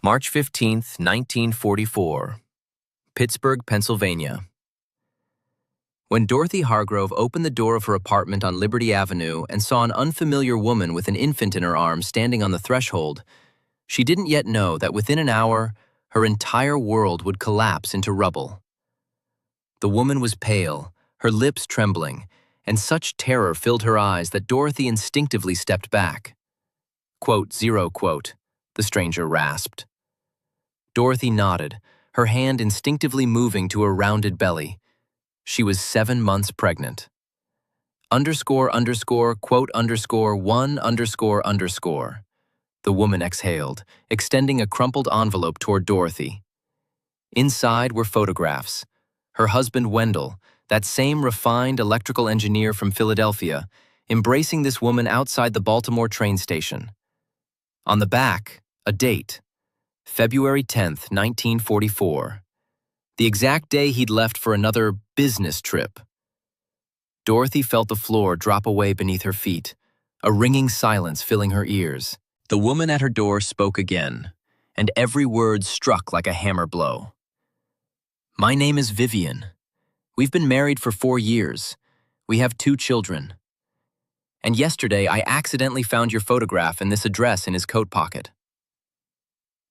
March 15, 1944, Pittsburgh, Pennsylvania. When Dorothy Hargrove opened the door of her apartment on Liberty Avenue and saw an unfamiliar woman with an infant in her arms standing on the threshold, she didn't yet know that within an hour, her entire world would collapse into rubble. The woman was pale, her lips trembling, and such terror filled her eyes that Dorothy instinctively stepped back. "Zero," the stranger rasped. Dorothy nodded, her hand instinctively moving to her rounded belly. She was 7 months pregnant. ____, __1__. The woman exhaled, extending a crumpled envelope toward Dorothy. Inside were photographs. Her husband Wendell, that same refined electrical engineer from Philadelphia, embracing this woman outside the Baltimore train station. On the back, a date. February 10th, 1944. The exact day he'd left for another business trip. Dorothy felt the floor drop away beneath her feet, a ringing silence filling her ears. The woman at her door spoke again, and every word struck like a hammer blow. "My name is Vivian. We've been married for 4 years. We have 2 children. And yesterday I accidentally found your photograph and this address in his coat pocket."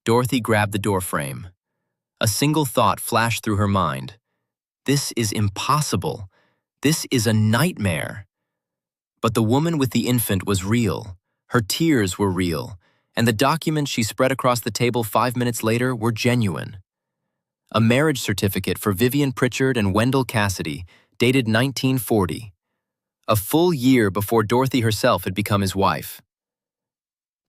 Dorothy grabbed the doorframe. A single thought flashed through her mind. This is impossible. This is a nightmare. But the woman with the infant was real. Her tears were real, and the documents she spread across the table 5 minutes later were genuine. A marriage certificate for Vivian Pritchard and Wendell Cassidy, dated 1940. A full year before Dorothy herself had become his wife.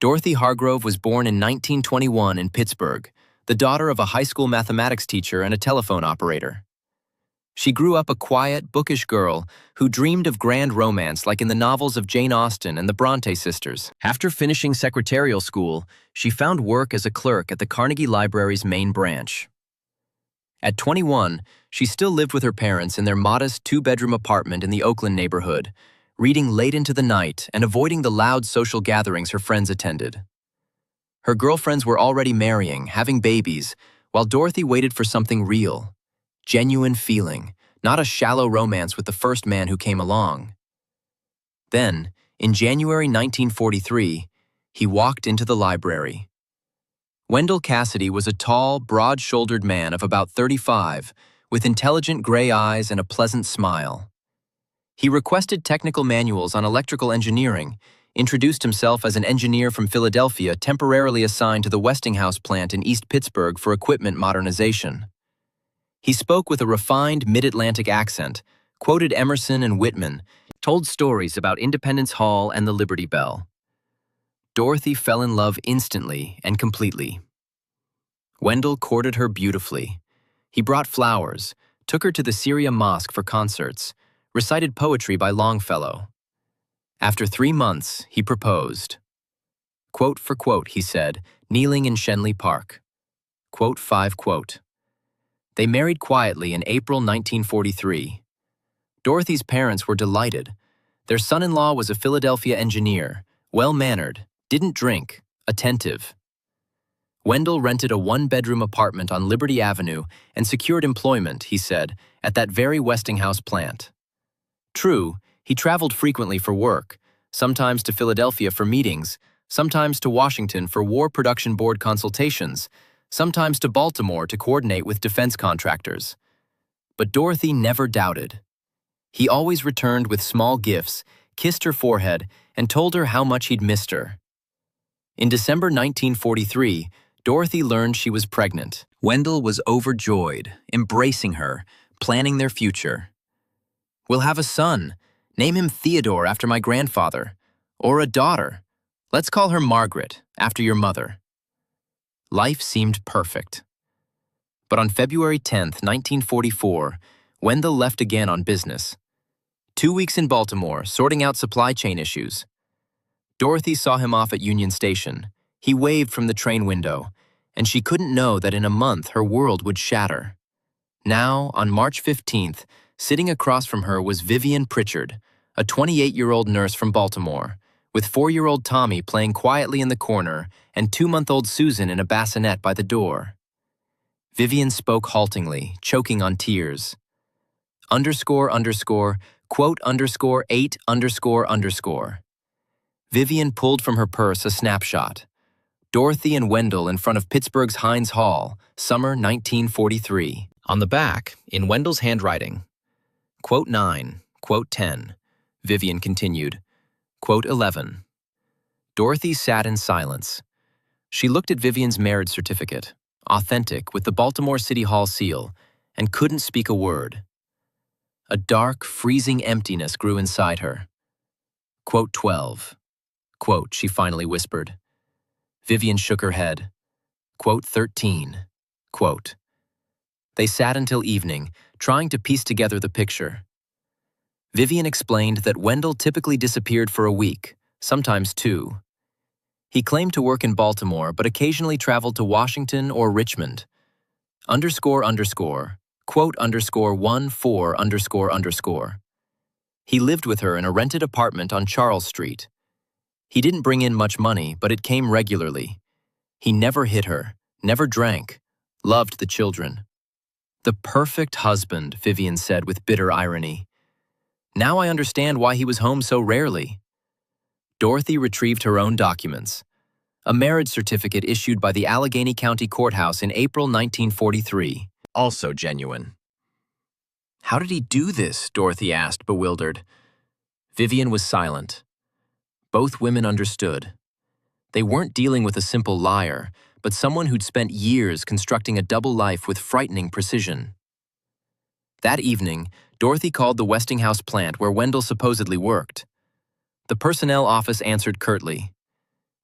Dorothy Hargrove was born in 1921 in Pittsburgh, the daughter of a high school mathematics teacher and a telephone operator. She grew up a quiet, bookish girl who dreamed of grand romance like in the novels of Jane Austen and the Bronte sisters. After finishing secretarial school, she found work as a clerk at the Carnegie Library's main branch. At 21, she still lived with her parents in their modest 2-bedroom apartment in the Oakland neighborhood, reading late into the night and avoiding the loud social gatherings her friends attended. Her girlfriends were already marrying, having babies, while Dorothy waited for something real. Genuine feeling, not a shallow romance with the first man who came along. Then, in January 1943, he walked into the library. Wendell Cassidy was a tall, broad-shouldered man of about 35, with intelligent gray eyes and a pleasant smile. He requested technical manuals on electrical engineering, introduced himself as an engineer from Philadelphia temporarily assigned to the Westinghouse plant in East Pittsburgh for equipment modernization. He spoke with a refined mid-Atlantic accent, quoted Emerson and Whitman, told stories about Independence Hall and the Liberty Bell. Dorothy fell in love instantly and completely. Wendell courted her beautifully. He brought flowers, took her to the Syria Mosque for concerts, recited poetry by Longfellow. After 3 months, he proposed. Quote for quote, he said, kneeling in Schenley Park. Quote 5 quote. They married quietly in April 1943. Dorothy's parents were delighted. Their son-in-law was a Philadelphia engineer, well-mannered, didn't drink, attentive. Wendell rented a 1-bedroom apartment on Liberty Avenue and secured employment, he said, at that very Westinghouse plant. True, he traveled frequently for work, sometimes to Philadelphia for meetings, sometimes to Washington for War Production Board consultations, sometimes to Baltimore to coordinate with defense contractors. But Dorothy never doubted. He always returned with small gifts, kissed her forehead, and told her how much he'd missed her. In December 1943, Dorothy learned she was pregnant. Wendell was overjoyed, embracing her, planning their future. "We'll have a son. Name him Theodore after my grandfather. Or a daughter. Let's call her Margaret, after your mother." Life seemed perfect. But on February 10th, 1944, Wendell left again on business. 2 weeks in Baltimore, sorting out supply chain issues. Dorothy saw him off at Union Station. He waved from the train window, and she couldn't know that in a month her world would shatter. Now, on March 15th, sitting across from her was Vivian Pritchard, a 28-year-old nurse from Baltimore, with 4-year-old Tommy playing quietly in the corner and 2-month-old Susan in a bassinet by the door. Vivian spoke haltingly, choking on tears. Underscore, underscore, quote underscore 8 underscore underscore. Vivian pulled from her purse a snapshot. Dorothy and Wendell in front of Pittsburgh's Heinz Hall, summer 1943. On the back, in Wendell's handwriting, quote 9, quote 10. Vivian continued, quote 11. Dorothy sat in silence. She looked at Vivian's marriage certificate, authentic with the Baltimore City Hall seal, and couldn't speak a word. A dark, freezing emptiness grew inside her. Quote 12. Quote, she finally whispered. Vivian shook her head. Quote 13. Quote. They sat until evening, trying to piece together the picture. Vivian explained that Wendell typically disappeared for a week, sometimes 2. He claimed to work in Baltimore, but occasionally traveled to Washington or Richmond. Underscore underscore, quote underscore 14 underscore underscore. He lived with her in a rented apartment on Charles Street. He didn't bring in much money, but it came regularly. He never hit her, never drank, loved the children. The perfect husband, Vivian said with bitter irony. Now I understand why he was home so rarely. Dorothy retrieved her own documents. A marriage certificate issued by the Allegheny County Courthouse in April 1943, also genuine. How did he do this? Dorothy asked, bewildered. Vivian was silent. Both women understood. They weren't dealing with a simple liar, but someone who'd spent years constructing a double life with frightening precision. That evening, Dorothy called the Westinghouse plant where Wendell supposedly worked. The personnel office answered curtly.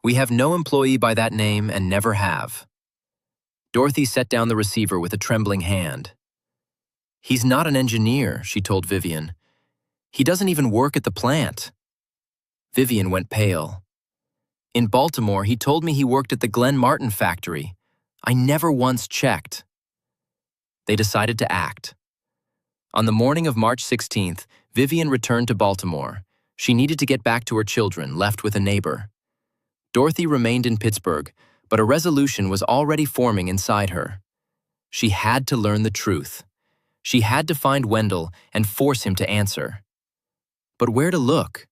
We have no employee by that name and never have. Dorothy set down the receiver with a trembling hand. He's not an engineer, she told Vivian. He doesn't even work at the plant. Vivian went pale. In Baltimore, he told me he worked at the Glen Martin factory. I never once checked. They decided to act. On the morning of March 16th, Vivian returned to Baltimore. She needed to get back to her children, left with a neighbor. Dorothy remained in Pittsburgh, but a resolution was already forming inside her. She had to learn the truth. She had to find Wendell and force him to answer. But where to look?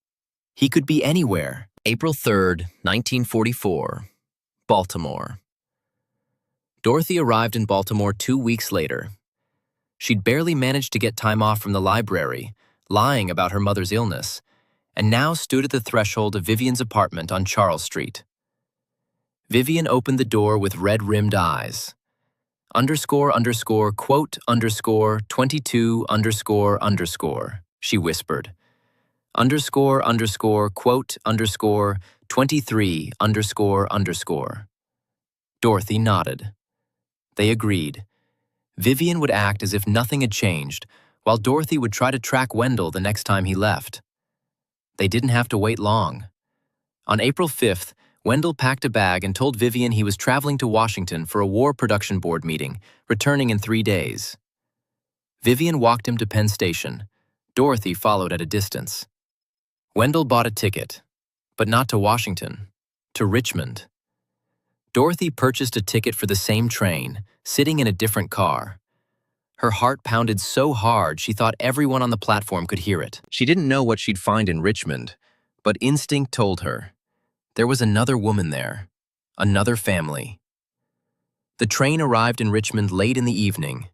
He could be anywhere. April 3rd, 1944, Baltimore. Dorothy arrived in Baltimore 2 weeks later. She'd barely managed to get time off from the library, lying about her mother's illness, and now stood at the threshold of Vivian's apartment on Charles Street. Vivian opened the door with red-rimmed eyes. Underscore, underscore, quote, underscore, 22, underscore, underscore, she whispered. Underscore, underscore, quote, underscore, 23, underscore, underscore. Dorothy nodded. They agreed. Vivian would act as if nothing had changed, while Dorothy would try to track Wendell the next time he left. They didn't have to wait long. On April 5th, Wendell packed a bag and told Vivian he was traveling to Washington for a War Production Board meeting, returning in 3 days. Vivian walked him to Penn Station. Dorothy followed at a distance. Wendell bought a ticket, but not to Washington, to Richmond. Dorothy purchased a ticket for the same train, sitting in a different car. Her heart pounded so hard she thought everyone on the platform could hear it. She didn't know what she'd find in Richmond, but instinct told her. There was another woman there, another family. The train arrived in Richmond late in the evening.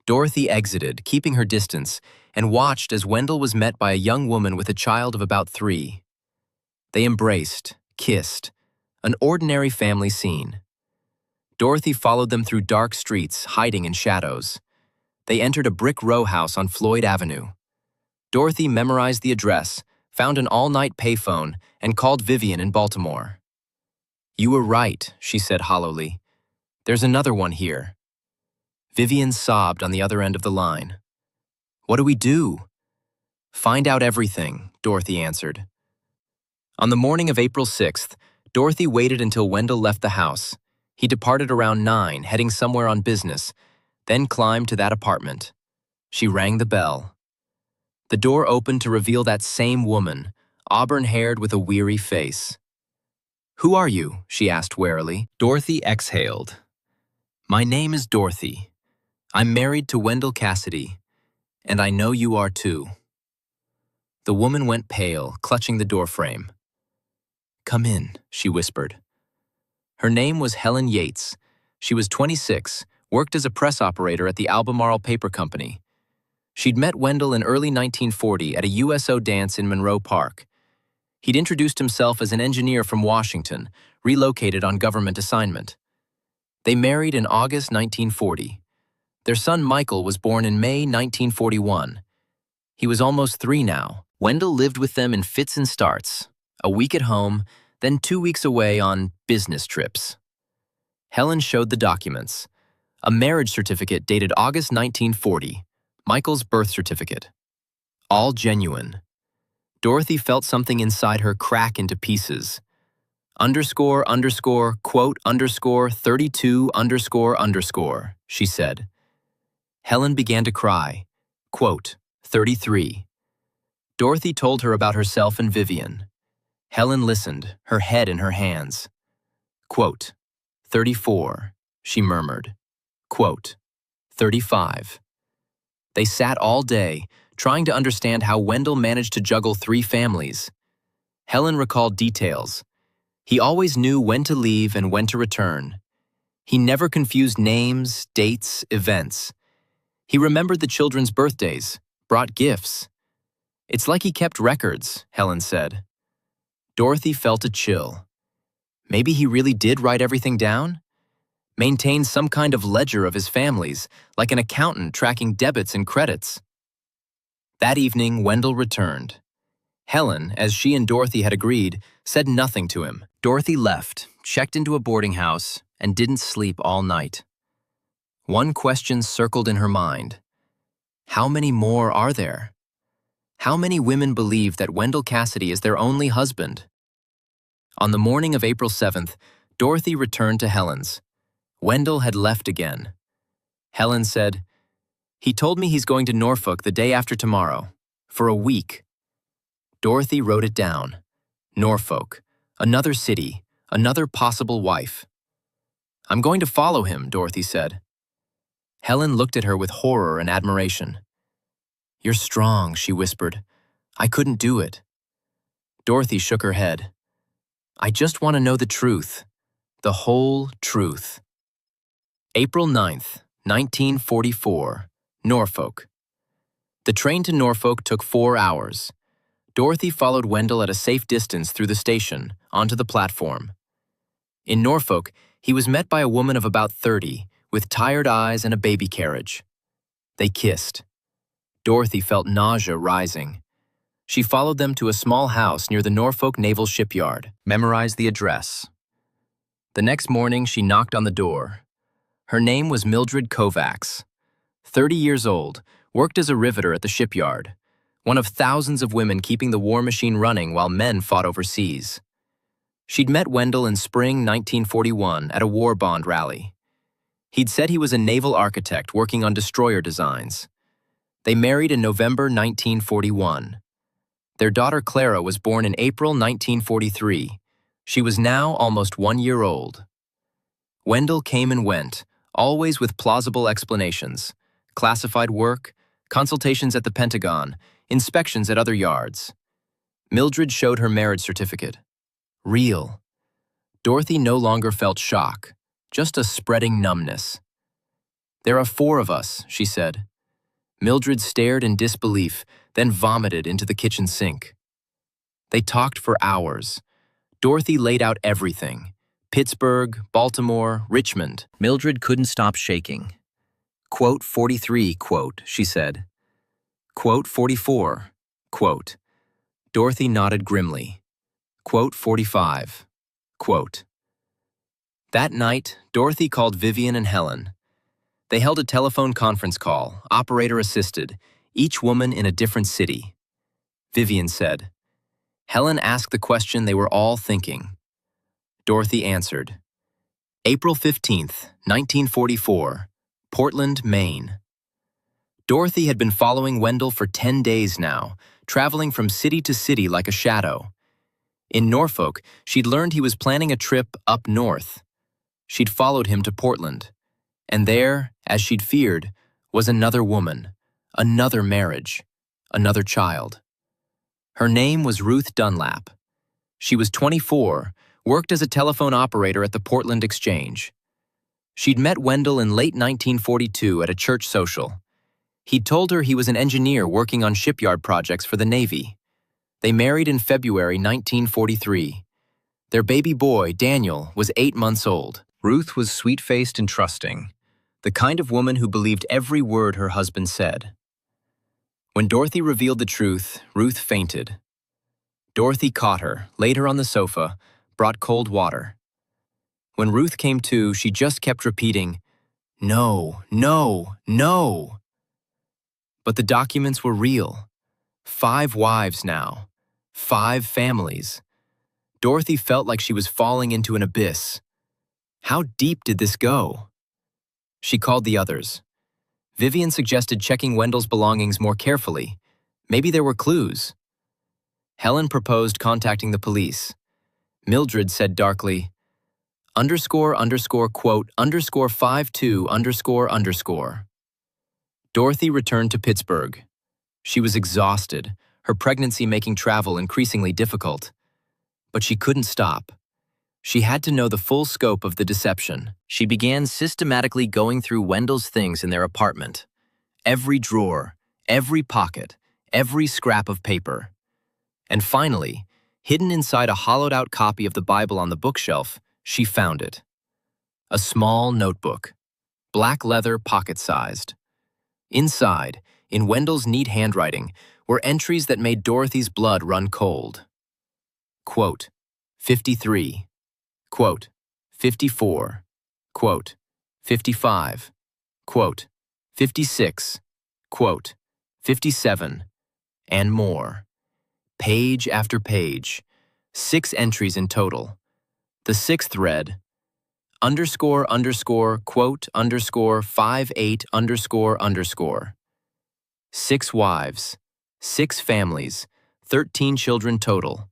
Dorothy exited, keeping her distance, and watched as Wendell was met by a young woman with a child of about 3. They embraced, kissed, an ordinary family scene. Dorothy followed them through dark streets, hiding in shadows. They entered a brick row house on Floyd Avenue. Dorothy memorized the address, found an all-night payphone, and called Vivian in Baltimore. You were right, she said hollowly. There's another one here. Vivian sobbed on the other end of the line. What do we do? Find out everything, Dorothy answered. On the morning of April 6th, Dorothy waited until Wendell left the house. He departed around 9, heading somewhere on business, then climbed to that apartment. She rang the bell. The door opened to reveal that same woman, auburn-haired with a weary face. "Who are you?" she asked warily. Dorothy exhaled. "My name is Dorothy. I'm married to Wendell Cassidy, and I know you are too." The woman went pale, clutching the doorframe. "Come in," she whispered. Her name was Helen Yates. She was 26, worked as a press operator at the Albemarle Paper Company. She'd met Wendell in early 1940 at a USO dance in Monroe Park. He'd introduced himself as an engineer from Washington, relocated on government assignment. They married in August 1940. Their son Michael was born in May 1941. He was almost 3 now. Wendell lived with them in fits and starts, a week at home, then 2 weeks away on business trips. Helen showed the documents. A marriage certificate dated August 1940, Michael's birth certificate. All genuine. Dorothy felt something inside her crack into pieces. Underscore, underscore, quote, underscore, 32, underscore, underscore, she said. Helen began to cry. Quote, 33. Dorothy told her about herself and Vivian. Helen listened, her head in her hands. Quote, 34, she murmured. Quote, 35. They sat all day, trying to understand how Wendell managed to juggle 3 families. Helen recalled details. He always knew when to leave and when to return. He never confused names, dates, events. He remembered the children's birthdays, brought gifts. "It's like he kept records," Helen said. Dorothy felt a chill. Maybe he really did write everything down? Maintained some kind of ledger of his families, like an accountant tracking debits and credits. That evening, Wendell returned. Helen, as she and Dorothy had agreed, said nothing to him. Dorothy left, checked into a boarding house, and didn't sleep all night. One question circled in her mind. How many more are there? How many women believe that Wendell Cassidy is their only husband? On the morning of April 7th, Dorothy returned to Helen's. Wendell had left again. Helen said, "He told me he's going to Norfolk the day after tomorrow, for a week." Dorothy wrote it down. Norfolk, another city, another possible wife. "I'm going to follow him," Dorothy said. Helen looked at her with horror and admiration. "You're strong," she whispered. "I couldn't do it." Dorothy shook her head. "I just want to know the truth, the whole truth." April 9th, 1944, Norfolk. The train to Norfolk took 4 hours. Dorothy followed Wendell at a safe distance through the station, onto the platform. In Norfolk, he was met by a woman of about 30, with tired eyes and a baby carriage. They kissed. Dorothy felt nausea rising. She followed them to a small house near the Norfolk Naval Shipyard, memorized the address. The next morning, she knocked on the door. Her name was Mildred Kovacs. 30 years old, worked as a riveter at the shipyard, one of thousands of women keeping the war machine running while men fought overseas. She'd met Wendell in spring 1941 at a war bond rally. He'd said he was a naval architect working on destroyer designs. They married in November 1941. Their daughter Clara was born in April 1943. She was now almost 1 year old. Wendell came and went, always with plausible explanations. Classified work, consultations at the Pentagon, inspections at other yards. Mildred showed her marriage certificate. Real. Dorothy no longer felt shock, just a spreading numbness. "There are 4 of us," she said. Mildred stared in disbelief, then vomited into the kitchen sink. They talked for hours. Dorothy laid out everything. Pittsburgh, Baltimore, Richmond. Mildred couldn't stop shaking. Quote 43, quote, she said. Quote 44, quote. Dorothy nodded grimly. Quote 45, quote. That night, Dorothy called Vivian and Helen. They held a telephone conference call, operator-assisted, each woman in a different city. Vivian said. Helen asked the question they were all thinking. Dorothy answered. April 15th, 1944, Portland, Maine. Dorothy had been following Wendell for 10 days now, traveling from city to city like a shadow. In Norfolk, she'd learned he was planning a trip up north. She'd followed him to Portland. And there, as she'd feared, was another woman, another marriage, another child. Her name was Ruth Dunlap. She was 24, worked as a telephone operator at the Portland Exchange. She'd met Wendell in late 1942 at a church social. He'd told her he was an engineer working on shipyard projects for the Navy. They married in February 1943. Their baby boy, Daniel, was 8 months old. Ruth was sweet-faced and trusting, the kind of woman who believed every word her husband said. When Dorothy revealed the truth, Ruth fainted. Dorothy caught her, laid her on the sofa, brought cold water. When Ruth came to, she just kept repeating, "No, no, no." But the documents were real. 5 wives now. 5 families. Dorothy felt like she was falling into an abyss. How deep did this go? She called the others. Vivian suggested checking Wendell's belongings more carefully. Maybe there were clues. Helen proposed contacting the police. Mildred said darkly, __quote _52 ___. Dorothy returned to Pittsburgh. She was exhausted, her pregnancy making travel increasingly difficult. But she couldn't stop. She had to know the full scope of the deception. She began systematically going through Wendell's things in their apartment. Every drawer, every pocket, every scrap of paper. And finally, hidden inside a hollowed-out copy of the Bible on the bookshelf, she found it. A small notebook, black leather, pocket-sized. Inside, in Wendell's neat handwriting, were entries that made Dorothy's blood run cold. Quote, 53. Quote, 54. Quote, 55. Quote, 56. Quote, 57. And more. Page after page. 6 entries in total. The 6th read, __quote _58 __. 6 wives, 6 families, 13 children total,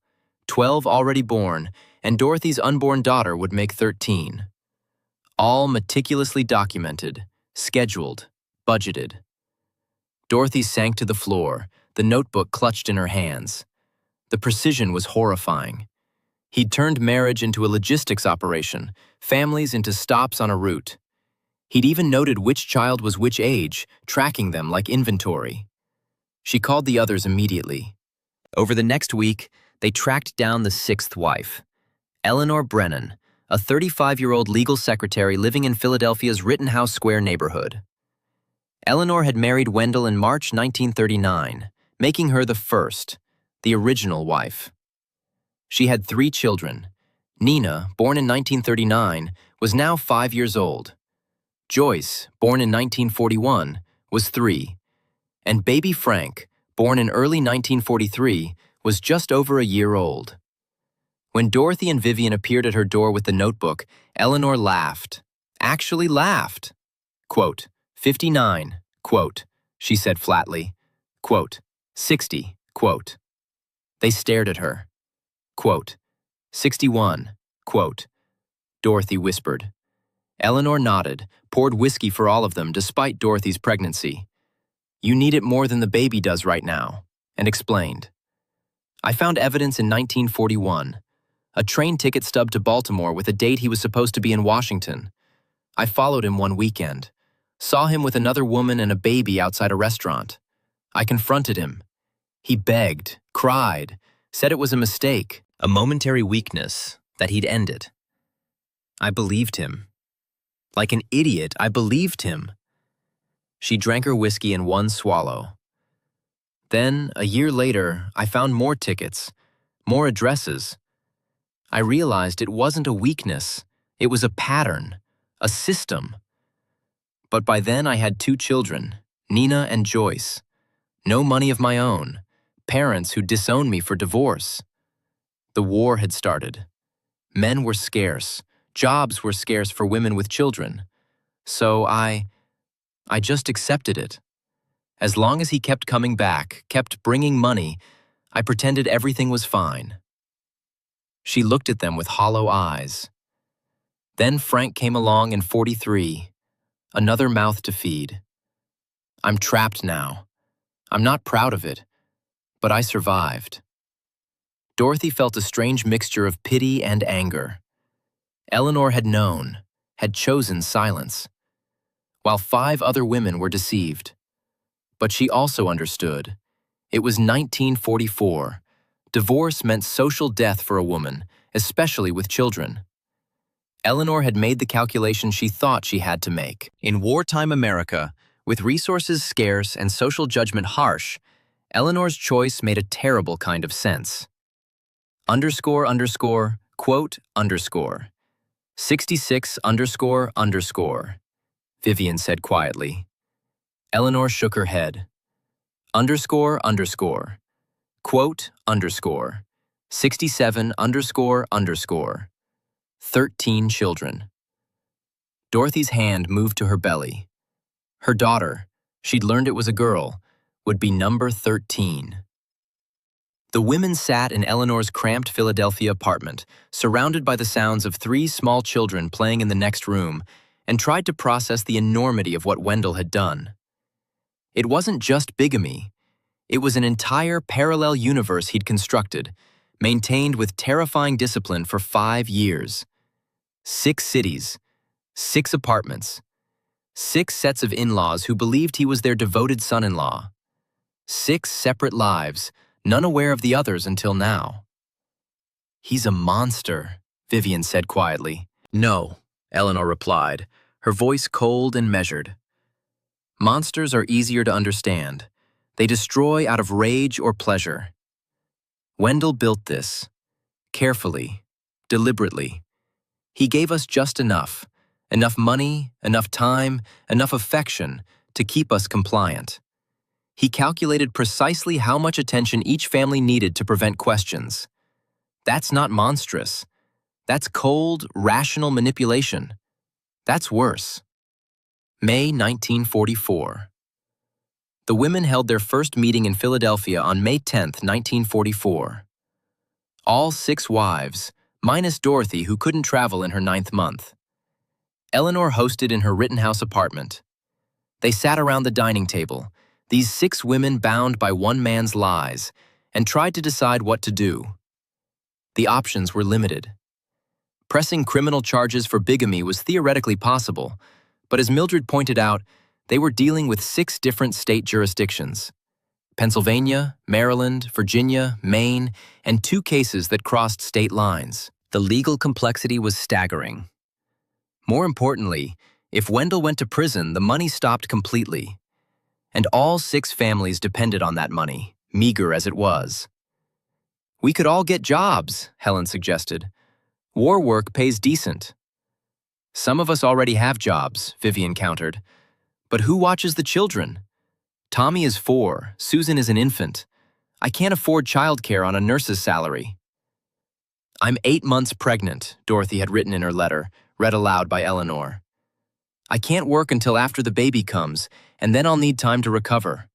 12 already born, and Dorothy's unborn daughter would make 13. All meticulously documented, scheduled, budgeted. Dorothy sank to the floor, the notebook clutched in her hands. The precision was horrifying. He'd turned marriage into a logistics operation, families into stops on a route. He'd even noted which child was which age, tracking them like inventory. She called the others immediately. Over the next week, they tracked down the 6th wife, Eleanor Brennan, a 35-year-old legal secretary living in Philadelphia's Rittenhouse Square neighborhood. Eleanor had married Wendell in March 1939, making her the first, the original wife. She had 3 children. Nina, born in 1939, was now 5 years old. Joyce, born in 1941, was 3. And baby Frank, born in early 1943, was just over a year old. When Dorothy and Vivian appeared at her door with the notebook, Eleanor laughed. Actually laughed. Quote, 59, quote, she said flatly. Quote, 60, quote. They stared at her. Quote, 61, quote, Dorothy whispered. Eleanor nodded, poured whiskey for all of them despite Dorothy's pregnancy. You need it more than the baby does right now, and explained. I found evidence in 1941, a train ticket stub to Baltimore with a date he was supposed to be in Washington. I followed him one weekend, saw him with another woman and a baby outside a restaurant. I confronted him. He begged, cried, said it was a mistake, a momentary weakness, that he'd end it. I believed him. Like an idiot, I believed him. She drank her whiskey in one swallow. Then, a year later, I found more tickets, more addresses. I realized it wasn't a weakness, it was a pattern, a system. But by then I had 2 children, Nina and Joyce. No money of my own, parents who disowned me for divorce. The war had started. Men were scarce, jobs were scarce for women with children. So I just accepted it. As long as he kept coming back, kept bringing money, I pretended everything was fine. She looked at them with hollow eyes. Then Frank came along in 43, another mouth to feed. I'm trapped now. I'm not proud of it, but I survived. Dorothy felt a strange mixture of pity and anger. Eleanor had known, had chosen silence, while 5 other women were deceived. But she also understood. It was 1944. Divorce meant social death for a woman, especially with children. Eleanor had made the calculation she thought she had to make. In wartime America, with resources scarce and social judgment harsh, Eleanor's choice made a terrible kind of sense. Underscore, underscore, quote, underscore. 66 underscore, underscore, Vivian said quietly. Eleanor shook her head. Underscore, underscore, quote, underscore, 67 underscore, underscore, 13 children. Dorothy's hand moved to her belly. Her daughter, she'd learned it was a girl, would be number 13. The women sat in Eleanor's cramped Philadelphia apartment, surrounded by the sounds of 3 small children playing in the next room, and tried to process the enormity of what Wendell had done. It wasn't just bigamy. It was an entire parallel universe he'd constructed, maintained with terrifying discipline for 5 years. 6 cities, 6 apartments, 6 sets of in-laws who believed he was their devoted son-in-law. 6 separate lives, none aware of the others until now. He's a monster, Vivian said quietly. No, Eleanor replied, her voice cold and measured. Monsters are easier to understand. They destroy out of rage or pleasure. Wendell built this, carefully, deliberately. He gave us just enough money, enough time, enough affection to keep us compliant. He calculated precisely how much attention each family needed to prevent questions. That's not monstrous. That's cold, rational manipulation. That's worse. May 1944. The women held their first meeting in Philadelphia on May 10, 1944. All 6 wives, minus Dorothy, who couldn't travel in her 9th month. Eleanor hosted in her Rittenhouse apartment. They sat around the dining table, these 6 women bound by one man's lies, and tried to decide what to do. The options were limited. Pressing criminal charges for bigamy was theoretically possible, but as Mildred pointed out, they were dealing with 6 different state jurisdictions: Pennsylvania, Maryland, Virginia, Maine, and 2 cases that crossed state lines. The legal complexity was staggering. More importantly, if Wendell went to prison, the money stopped completely. And all 6 families depended on that money, meager as it was. We could all get jobs, Helen suggested. War work pays decent. Some of us already have jobs, Vivian countered. But who watches the children? Tommy is 4, Susan is an infant. I can't afford childcare on a nurse's salary. I'm 8 months pregnant, Dorothy had written in her letter, read aloud by Eleanor. I can't work until after the baby comes, and then I'll need time to recover.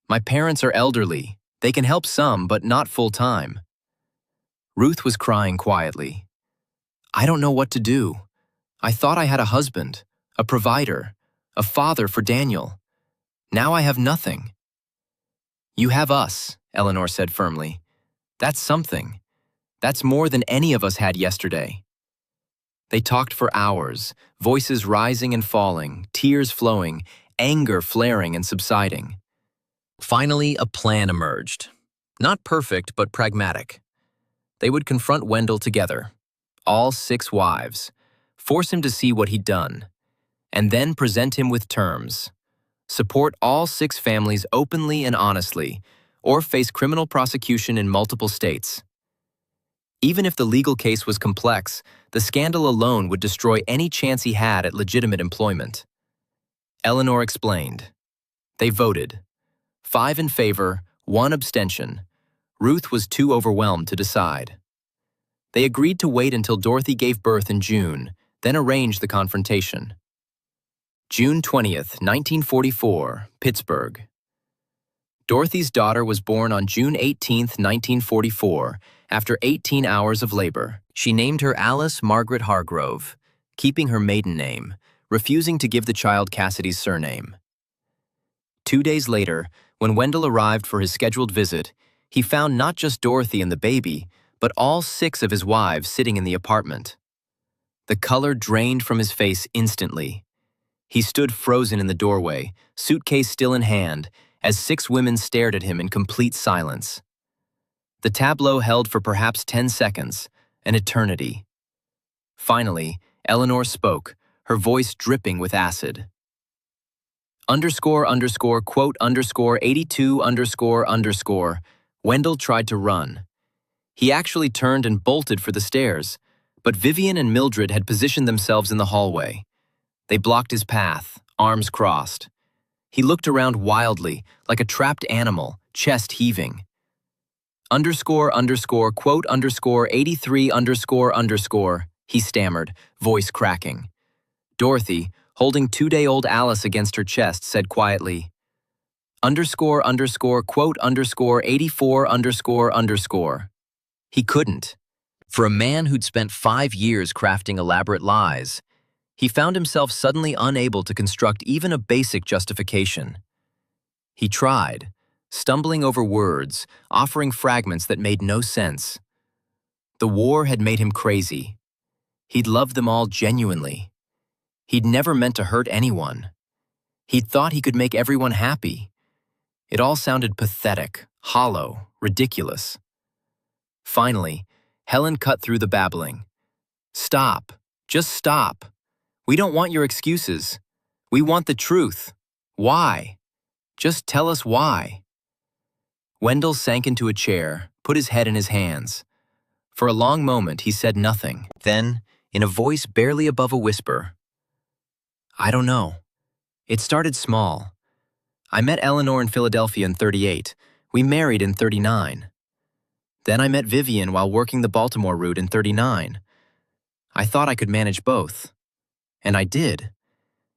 My parents are elderly. They can help some, but not full-time. Ruth was crying quietly. I don't know what to do. I thought I had a husband, a provider, a father for Daniel. Now I have nothing. You have us, Eleanor said firmly. That's something. That's more than any of us had yesterday. They talked for hours, voices rising and falling, tears flowing, anger flaring and subsiding. Finally, a plan emerged. Not perfect, but pragmatic. They would confront Wendell together, all 6 wives, force him to see what he'd done, and then present him with terms. Support all 6 families openly and honestly, or face criminal prosecution in multiple states. Even if the legal case was complex, the scandal alone would destroy any chance he had at legitimate employment. Eleanor explained. They voted. 5 in favor, 1 abstention. Ruth was too overwhelmed to decide. They agreed to wait until Dorothy gave birth in June, then arranged the confrontation. June 20th, 1944, Pittsburgh. Dorothy's daughter was born on June 18, 1944, after 18 hours of labor. She named her Alice Margaret Hargrove, keeping her maiden name, refusing to give the child Cassidy's surname. 2 days later, when Wendell arrived for his scheduled visit, he found not just Dorothy and the baby, but all 6 of his wives sitting in the apartment. The color drained from his face instantly. He stood frozen in the doorway, suitcase still in hand, as 6 women stared at him in complete silence. The tableau held for perhaps 10 seconds, an eternity. Finally, Eleanor spoke, her voice dripping with acid. __quote _82 __. Wendell tried to run. He actually turned and bolted for the stairs, but Vivian and Mildred had positioned themselves in the hallway. They blocked his path, arms crossed. He looked around wildly, like a trapped animal, chest heaving. __quote _83 __, he stammered, voice cracking. Dorothy, holding 2-day-old Alice against her chest, said quietly, __quote _84 __. He couldn't. For a man who'd spent 5 years crafting elaborate lies, he found himself suddenly unable to construct even a basic justification. He tried, stumbling over words, offering fragments that made no sense. The war had made him crazy. He'd loved them all genuinely. He'd never meant to hurt anyone. He'd thought he could make everyone happy. It all sounded pathetic, hollow, ridiculous. Finally, Helen cut through the babbling. Stop. Just stop. We don't want your excuses. We want the truth. Why? Just tell us why. Wendell sank into a chair, put his head in his hands. For a long moment, he said nothing. Then, in a voice barely above a whisper, I don't know. It started small. I met Eleanor in Philadelphia in '38. We married in '39. Then I met Vivian while working the Baltimore route in '39. I thought I could manage both. And I did.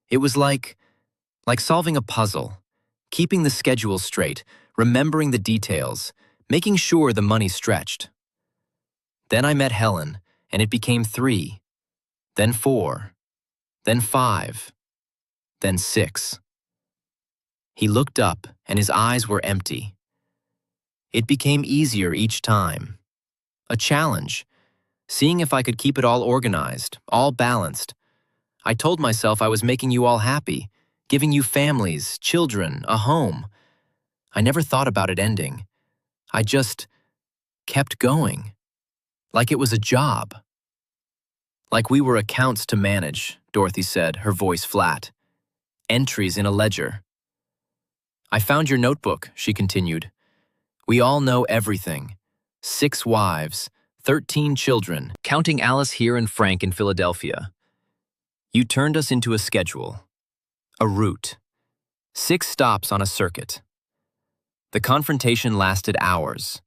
It was like solving a puzzle, keeping the schedule straight, remembering the details, making sure the money stretched. Then I met Helen, and it became 3, then 4, then 5, then 6. He looked up, and his eyes were empty. It became easier each time. A challenge, seeing if I could keep it all organized, all balanced. I told myself I was making you all happy, giving you families, children, a home. I never thought about it ending. I just kept going, like it was a job. Like we were accounts to manage, Dorothy said, her voice flat. Entries in a ledger. I found your notebook, she continued. We all know everything. 6 wives, 13 children, counting Alice here and Frank in Philadelphia. You turned us into a schedule, a route, 6 stops on a circuit. The confrontation lasted hours.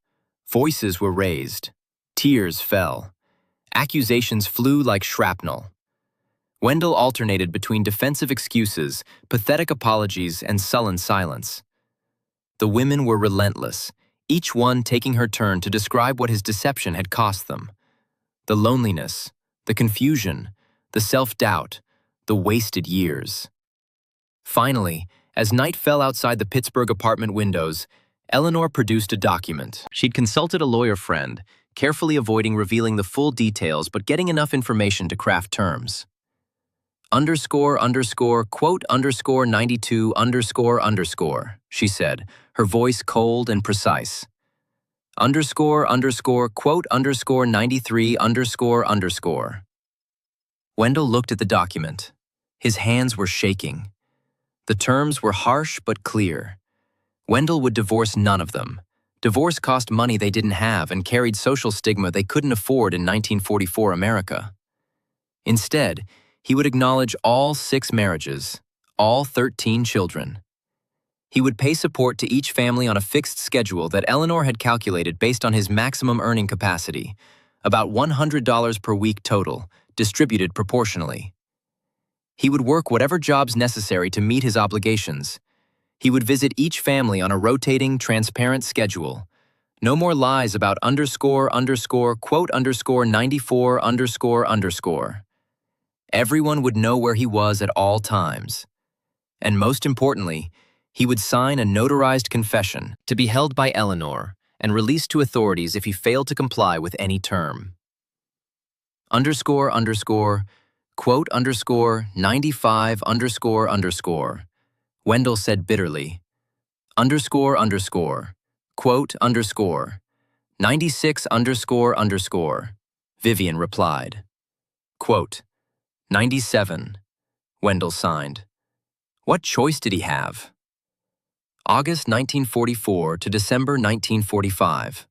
Voices were raised. Tears fell. Accusations flew like shrapnel. Wendell alternated between defensive excuses, pathetic apologies, and sullen silence. The women were relentless, each one taking her turn to describe what his deception had cost them. The loneliness, the confusion, the self-doubt, the wasted years. Finally, as night fell outside the Pittsburgh apartment windows, Eleanor produced a document. She'd consulted a lawyer friend, carefully avoiding revealing the full details but getting enough information to craft terms. __quote _92 __, she said, her voice cold and precise. __quote _93 __. Wendell looked at the document. His hands were shaking. The terms were harsh but clear. Wendell would divorce none of them. Divorce cost money they didn't have and carried social stigma they couldn't afford in 1944 America. Instead, he would acknowledge all 6 marriages, all 13 children. He would pay support to each family on a fixed schedule that Eleanor had calculated based on his maximum earning capacity, about $100 per week total, distributed proportionally. He would work whatever jobs necessary to meet his obligations. He would visit each family on a rotating, transparent schedule. No more lies about quote 94 __. Everyone would know where he was at all times. And most importantly, he would sign a notarized confession to be held by Eleanor and released to authorities if he failed to comply with any term. Quote 95 __. Wendell said bitterly. Quote 96 __. Vivian replied. Quote 97. Wendell signed. What choice did he have? August 1944 to December 1945.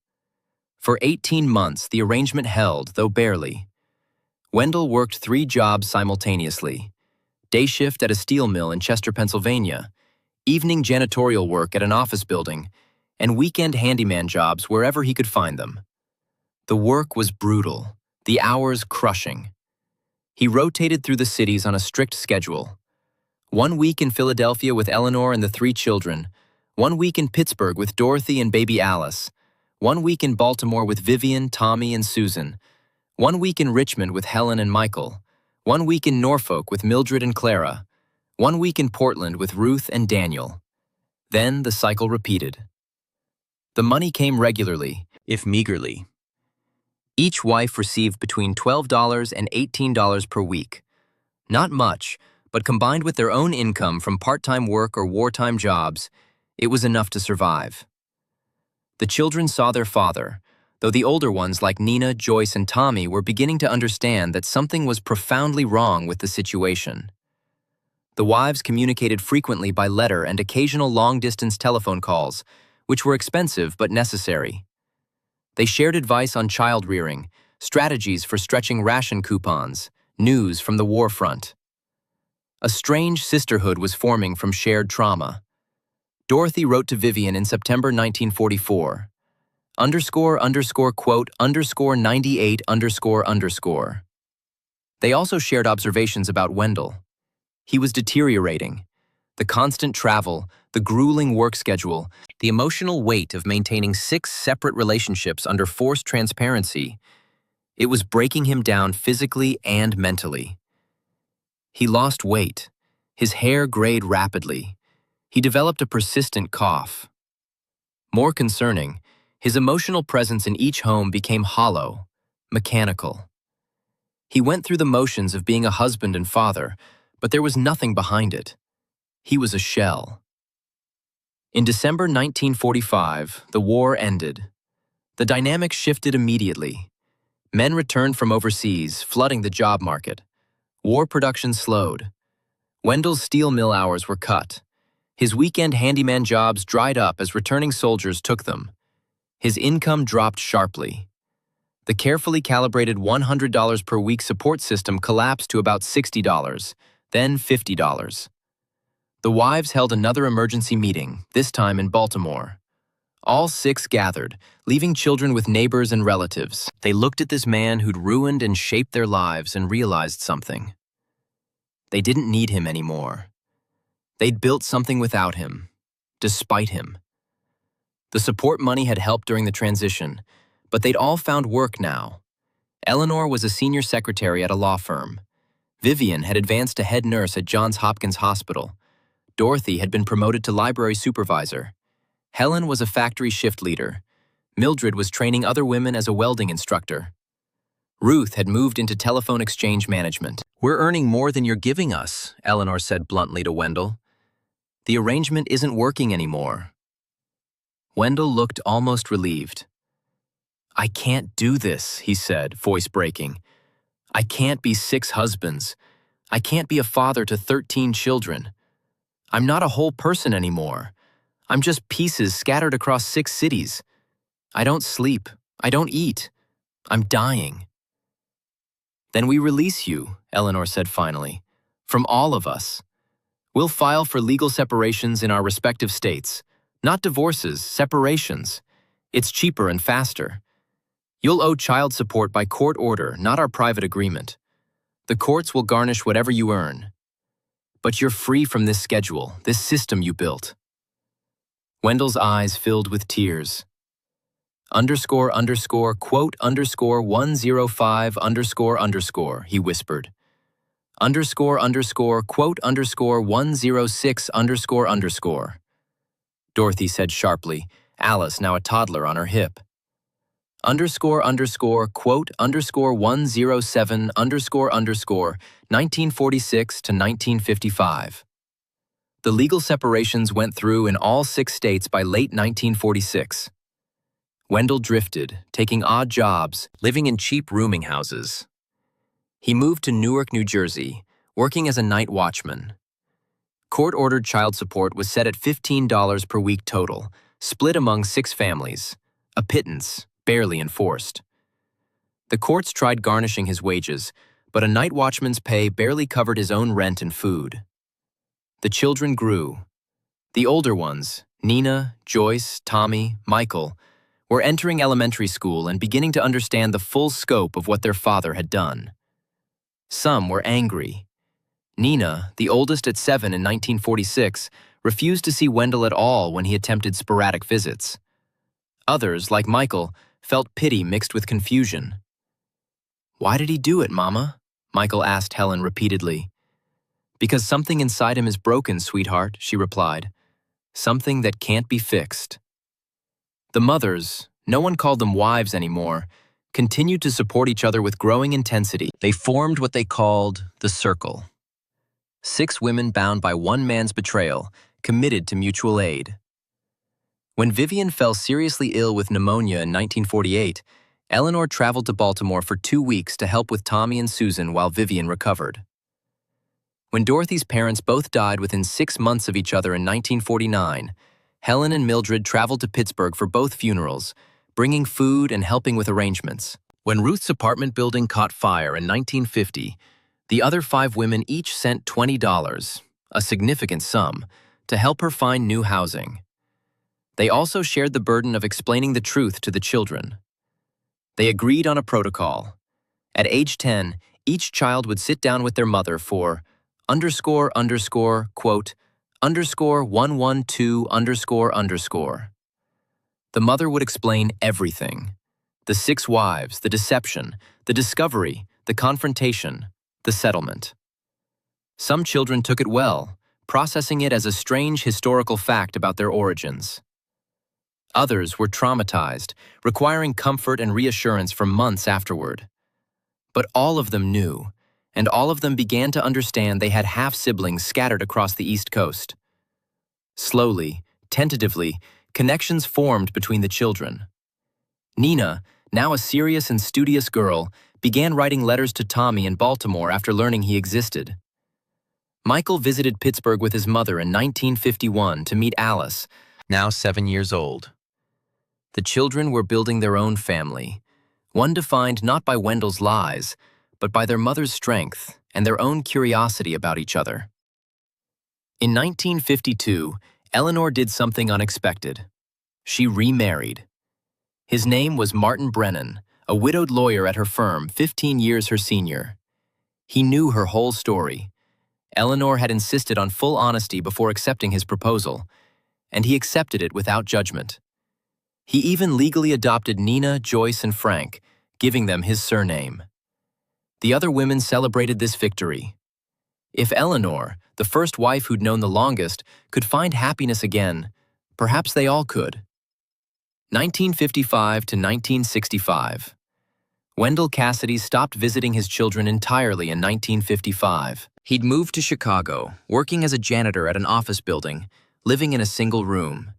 For 18 months, the arrangement held, though barely. Wendell worked 3 jobs simultaneously: day shift at a steel mill in Chester, Pennsylvania, evening janitorial work at an office building, and weekend handyman jobs wherever he could find them. The work was brutal, the hours crushing. He rotated through the cities on a strict schedule. 1 week in Philadelphia with Eleanor and the 3 children, 1 week in Pittsburgh with Dorothy and baby Alice, 1 week in Baltimore with Vivian, Tommy, and Susan, 1 week in Richmond with Helen and Michael, 1 week in Norfolk with Mildred and Clara, 1 week in Portland with Ruth and Daniel. Then the cycle repeated. The money came regularly, if meagerly. Each wife received between $12 and $18 per week. Not much, but combined with their own income from part-time work or wartime jobs, it was enough to survive. The children saw their father, though the older ones like Nina, Joyce, and Tommy were beginning to understand that something was profoundly wrong with the situation. The wives communicated frequently by letter and occasional long-distance telephone calls, which were expensive but necessary. They shared advice on child rearing, strategies for stretching ration coupons, news from the war front. A strange sisterhood was forming from shared trauma. Dorothy wrote to Vivian in September 1944, quote 98 __. They also shared observations about Wendell. He was deteriorating. The constant travel, the grueling work schedule, the emotional weight of maintaining 6 separate relationships under forced transparency, it was breaking him down physically and mentally. He lost weight. His hair grayed rapidly. He developed a persistent cough. More concerning, his emotional presence in each home became hollow, mechanical. He went through the motions of being a husband and father, but there was nothing behind it. He was a shell. In December 1945, the war ended. The dynamic shifted immediately. Men returned from overseas, flooding the job market. War production slowed. Wendell's steel mill hours were cut. His weekend handyman jobs dried up as returning soldiers took them. His income dropped sharply. The carefully calibrated $100 per week support system collapsed to about $60, then $50. The wives held another emergency meeting, this time in Baltimore. All 6 gathered, leaving children with neighbors and relatives. They looked at this man who'd ruined and shaped their lives and realized something. They didn't need him anymore. They'd built something without him, despite him. The support money had helped during the transition, but they'd all found work now. Eleanor was a senior secretary at a law firm. Vivian had advanced to head nurse at Johns Hopkins Hospital. Dorothy had been promoted to library supervisor. Helen was a factory shift leader. Mildred was training other women as a welding instructor. Ruth had moved into telephone exchange management. "We're earning more than you're giving us," Eleanor said bluntly to Wendell. "The arrangement isn't working anymore." Wendell looked almost relieved. "I can't do this," he said, voice breaking. "I can't be 6 husbands. I can't be a father to 13 children. I'm not a whole person anymore. I'm just pieces scattered across 6 cities. I don't sleep. I don't eat. I'm dying." "Then we release you," Eleanor said finally, "from all of us. We'll file for legal separations in our respective states. Not divorces, separations. It's cheaper and faster. You'll owe child support by court order, not our private agreement. The courts will garnish whatever you earn. But you're free from this schedule, this system you built. Wendell's eyes filled with tears. Underscore underscore quote underscore 105 underscore underscore, he whispered. Underscore underscore quote underscore 106 underscore underscore. Dorothy said sharply, Alice now a toddler on her hip. Underscore underscore quote underscore 107 underscore underscore 1946 to 1955. The legal separations went through in all 6 states by late 1946. Wendell drifted, taking odd jobs, living in cheap rooming houses. He moved to Newark, New Jersey, working as a night watchman. Court-ordered child support was set at $15 per week total, split among 6 families, a pittance, barely enforced. The courts tried garnishing his wages, but a night watchman's pay barely covered his own rent and food. The children grew. The older ones, Nina, Joyce, Tommy, Michael, were entering elementary school and beginning to understand the full scope of what their father had done. Some were angry. Nina, the oldest at 7 in 1946, refused to see Wendell at all when he attempted sporadic visits. Others, like Michael, felt pity mixed with confusion. "Why did he do it, Mama?" Michael asked Helen repeatedly. "Because something inside him is broken, sweetheart," she replied. "Something that can't be fixed." The mothers, no one called them wives anymore, continued to support each other with growing intensity. They formed what they called the Circle. 6 women bound by one man's betrayal, committed to mutual aid. When Vivian fell seriously ill with pneumonia in 1948, Eleanor traveled to Baltimore for 2 weeks to help with Tommy and Susan while Vivian recovered. When Dorothy's parents both died within 6 months of each other in 1949, Helen and Mildred traveled to Pittsburgh for both funerals, bringing food and helping with arrangements. When Ruth's apartment building caught fire in 1950, the other 5 women each sent $20, a significant sum, to help her find new housing. They also shared the burden of explaining the truth to the children. They agreed on a protocol. At age 10, each child would sit down with their mother for underscore underscore quote underscore 112 underscore underscore. The mother would explain everything: the 6 wives, the deception, the discovery, the confrontation, the settlement. Some children took it well, processing it as a strange historical fact about their origins. Others were traumatized, requiring comfort and reassurance for months afterward. But all of them knew, and all of them began to understand they had half-siblings scattered across the East Coast. Slowly, tentatively, connections formed between the children. Nina, now a serious and studious girl, began writing letters to Tommy in Baltimore after learning he existed. Michael visited Pittsburgh with his mother in 1951 to meet Alice, now 7 years old. The children were building their own family, one defined not by Wendell's lies, but by their mother's strength and their own curiosity about each other. In 1952, Eleanor did something unexpected. She remarried. His name was Martin Brennan, a widowed lawyer at her firm, 15 years her senior. He knew her whole story. Eleanor had insisted on full honesty before accepting his proposal, and he accepted it without judgment. He even legally adopted Nina, Joyce, and Frank, giving them his surname. The other women celebrated this victory. If Eleanor, the first wife who'd known the longest, could find happiness again, perhaps they all could. 1955 to 1965. Wendell Cassidy stopped visiting his children entirely in 1955. He'd moved to Chicago, working as a janitor at an office building, living in a single room.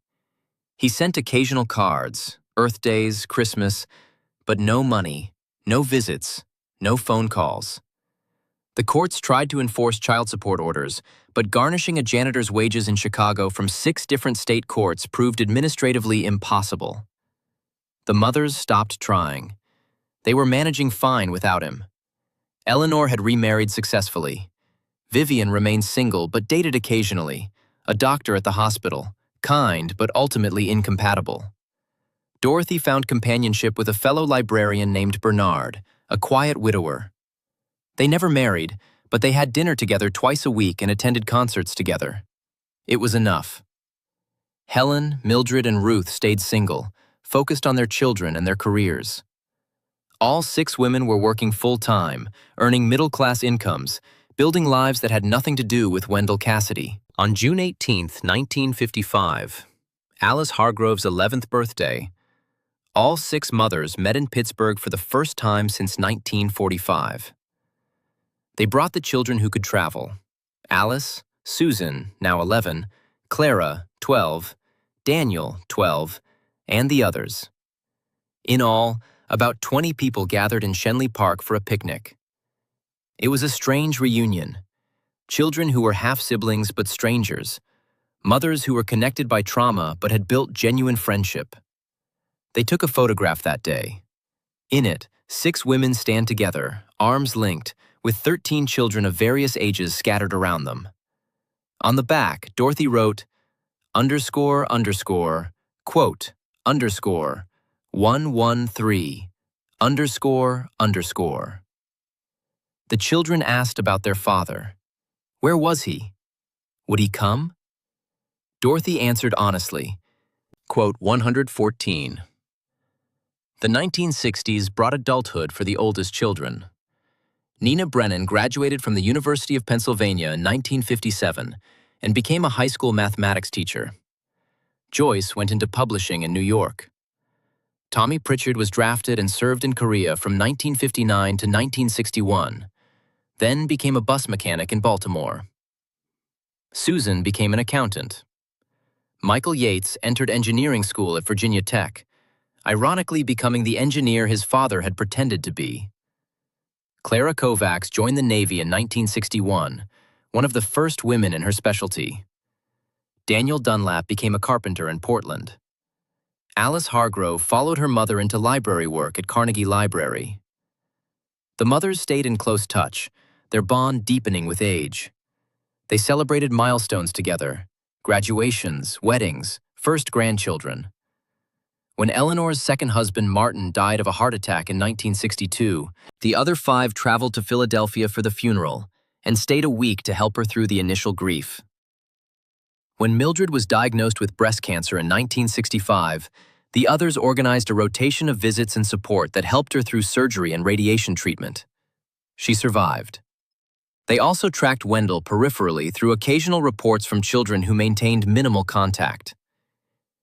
He sent occasional cards, Earth Days, Christmas, but no money, no visits, no phone calls. The courts tried to enforce child support orders, but garnishing a janitor's wages in Chicago from 6 different state courts proved administratively impossible. The mothers stopped trying. They were managing fine without him. Eleanor had remarried successfully. Vivian remained single but dated occasionally, a doctor at the hospital, kind but ultimately incompatible. Dorothy found companionship with a fellow librarian named Bernard, a quiet widower. They never married, but they had dinner together twice a week and attended concerts together. It was enough. Helen, Mildred, and Ruth stayed single, focused on their children and their careers. All 6 women were working full-time, earning middle-class incomes, building lives that had nothing to do with Wendell Cassidy. On June 18, 1955, Alice Hargrove's 11th birthday, all 6 mothers met in Pittsburgh for the first time since 1945. They brought the children who could travel: Alice, Susan, now 11, Clara, 12, Daniel, 12, and the others. In all, about 20 people gathered in Schenley Park for a picnic. It was a strange reunion. Children who were half-siblings but strangers, mothers who were connected by trauma but had built genuine friendship. They took a photograph that day. In it, 6 women stand together, arms linked, with 13 children of various ages scattered around them. On the back, Dorothy wrote, __, quote, _, 113, __. The children asked about their father. Where was he? Would he come? Dorothy answered honestly, quote, 114. The 1960s brought adulthood for the oldest children. Nina Brennan graduated from the University of Pennsylvania in 1957 and became a high school mathematics teacher. Joyce went into publishing in New York. Tommy Pritchard was drafted and served in Korea from 1959 to 1961, then became a bus mechanic in Baltimore. Susan became an accountant. Michael Yates entered engineering school at Virginia Tech, ironically becoming the engineer his father had pretended to be. Clara Kovacs joined the Navy in 1961, one of the first women in her specialty. Daniel Dunlap became a carpenter in Portland. Alice Hargrove followed her mother into library work at Carnegie Library. The mothers stayed in close touch, their bond deepening with age. They celebrated milestones together: graduations, weddings, first grandchildren. When Eleanor's second husband, Martin, died of a heart attack in 1962, the other 5 traveled to Philadelphia for the funeral and stayed a week to help her through the initial grief. When Mildred was diagnosed with breast cancer in 1965, the others organized a rotation of visits and support that helped her through surgery and radiation treatment. She survived. They also tracked Wendell peripherally through occasional reports from children who maintained minimal contact.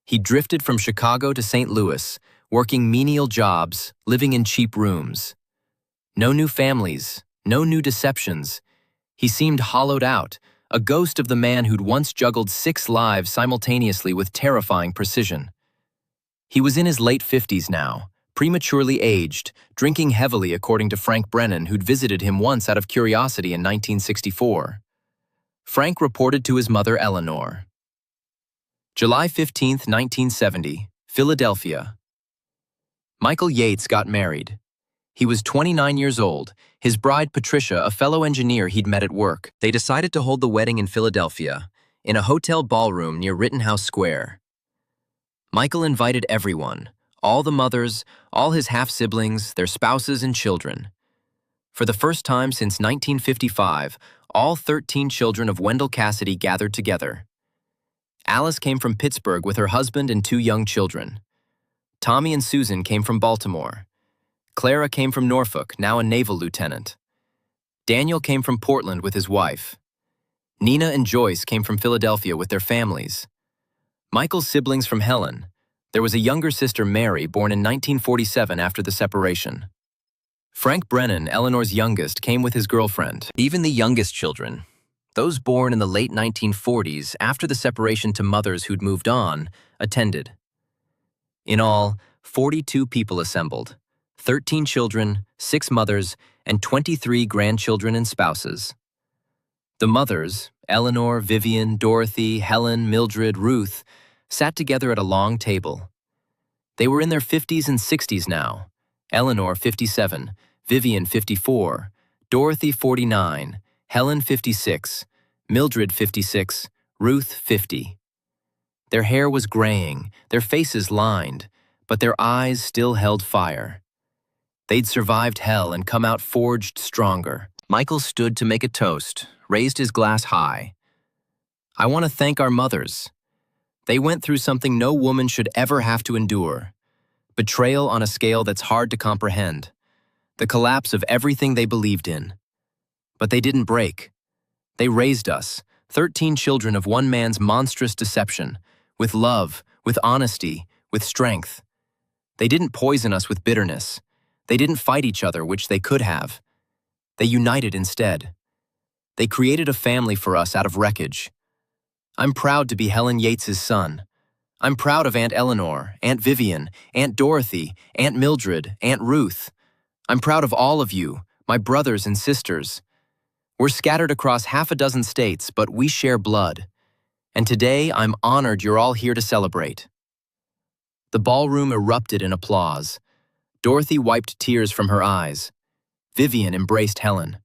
He drifted from Chicago to St. Louis, working menial jobs, living in cheap rooms. No new families, no new deceptions. He seemed hollowed out, a ghost of the man who'd once juggled 6 lives simultaneously with terrifying precision. He was in his late 50s now, prematurely aged, drinking heavily according to Frank Brennan, who'd visited him once out of curiosity in 1964. Frank reported to his mother, Eleanor. July 15, 1970, Philadelphia. Michael Yates got married. He was 29 years old, his bride Patricia a fellow engineer he'd met at work. They decided to hold the wedding in Philadelphia, in a hotel ballroom near Rittenhouse Square. Michael invited everyone, all the mothers, all his half-siblings, their spouses and children. For the first time since 1955, all 13 children of Wendell Cassidy gathered together. Alice came from Pittsburgh with her husband and 2 young children. Tommy and Susan came from Baltimore. Clara came from Norfolk, now a naval lieutenant. Daniel came from Portland with his wife. Nina and Joyce came from Philadelphia with their families. Michael's siblings from Helen. There was a younger sister, Mary, born in 1947 after the separation. Frank Brennan, Eleanor's youngest, came with his girlfriend. Even the youngest children, those born in the late 1940s after the separation to mothers who'd moved on, attended. In all, 42 people assembled, 13 children, 6 mothers, and 23 grandchildren and spouses. The mothers, Eleanor, Vivian, Dorothy, Helen, Mildred, Ruth, sat together at a long table. They were in their 50s and 60s now. Eleanor, 57, Vivian, 54, Dorothy, 49, Helen, 56, Mildred, 56, Ruth, 50. Their hair was graying, their faces lined, but their eyes still held fire. They'd survived hell and come out forged stronger. Michael stood to make a toast, raised his glass high. I want to thank our mothers. They went through something no woman should ever have to endure. Betrayal on a scale that's hard to comprehend. The collapse of everything they believed in. But they didn't break. They raised us, 13 children of one man's monstrous deception, with love, with honesty, with strength. They didn't poison us with bitterness. They didn't fight each other, which they could have. They united instead. They created a family for us out of wreckage. I'm proud to be Helen Yates's son. I'm proud of Aunt Eleanor, Aunt Vivian, Aunt Dorothy, Aunt Mildred, Aunt Ruth. I'm proud of all of you, my brothers and sisters. We're scattered across half a dozen states, but we share blood. And today, I'm honored you're all here to celebrate. The ballroom erupted in applause. Dorothy wiped tears from her eyes. Vivian embraced Helen.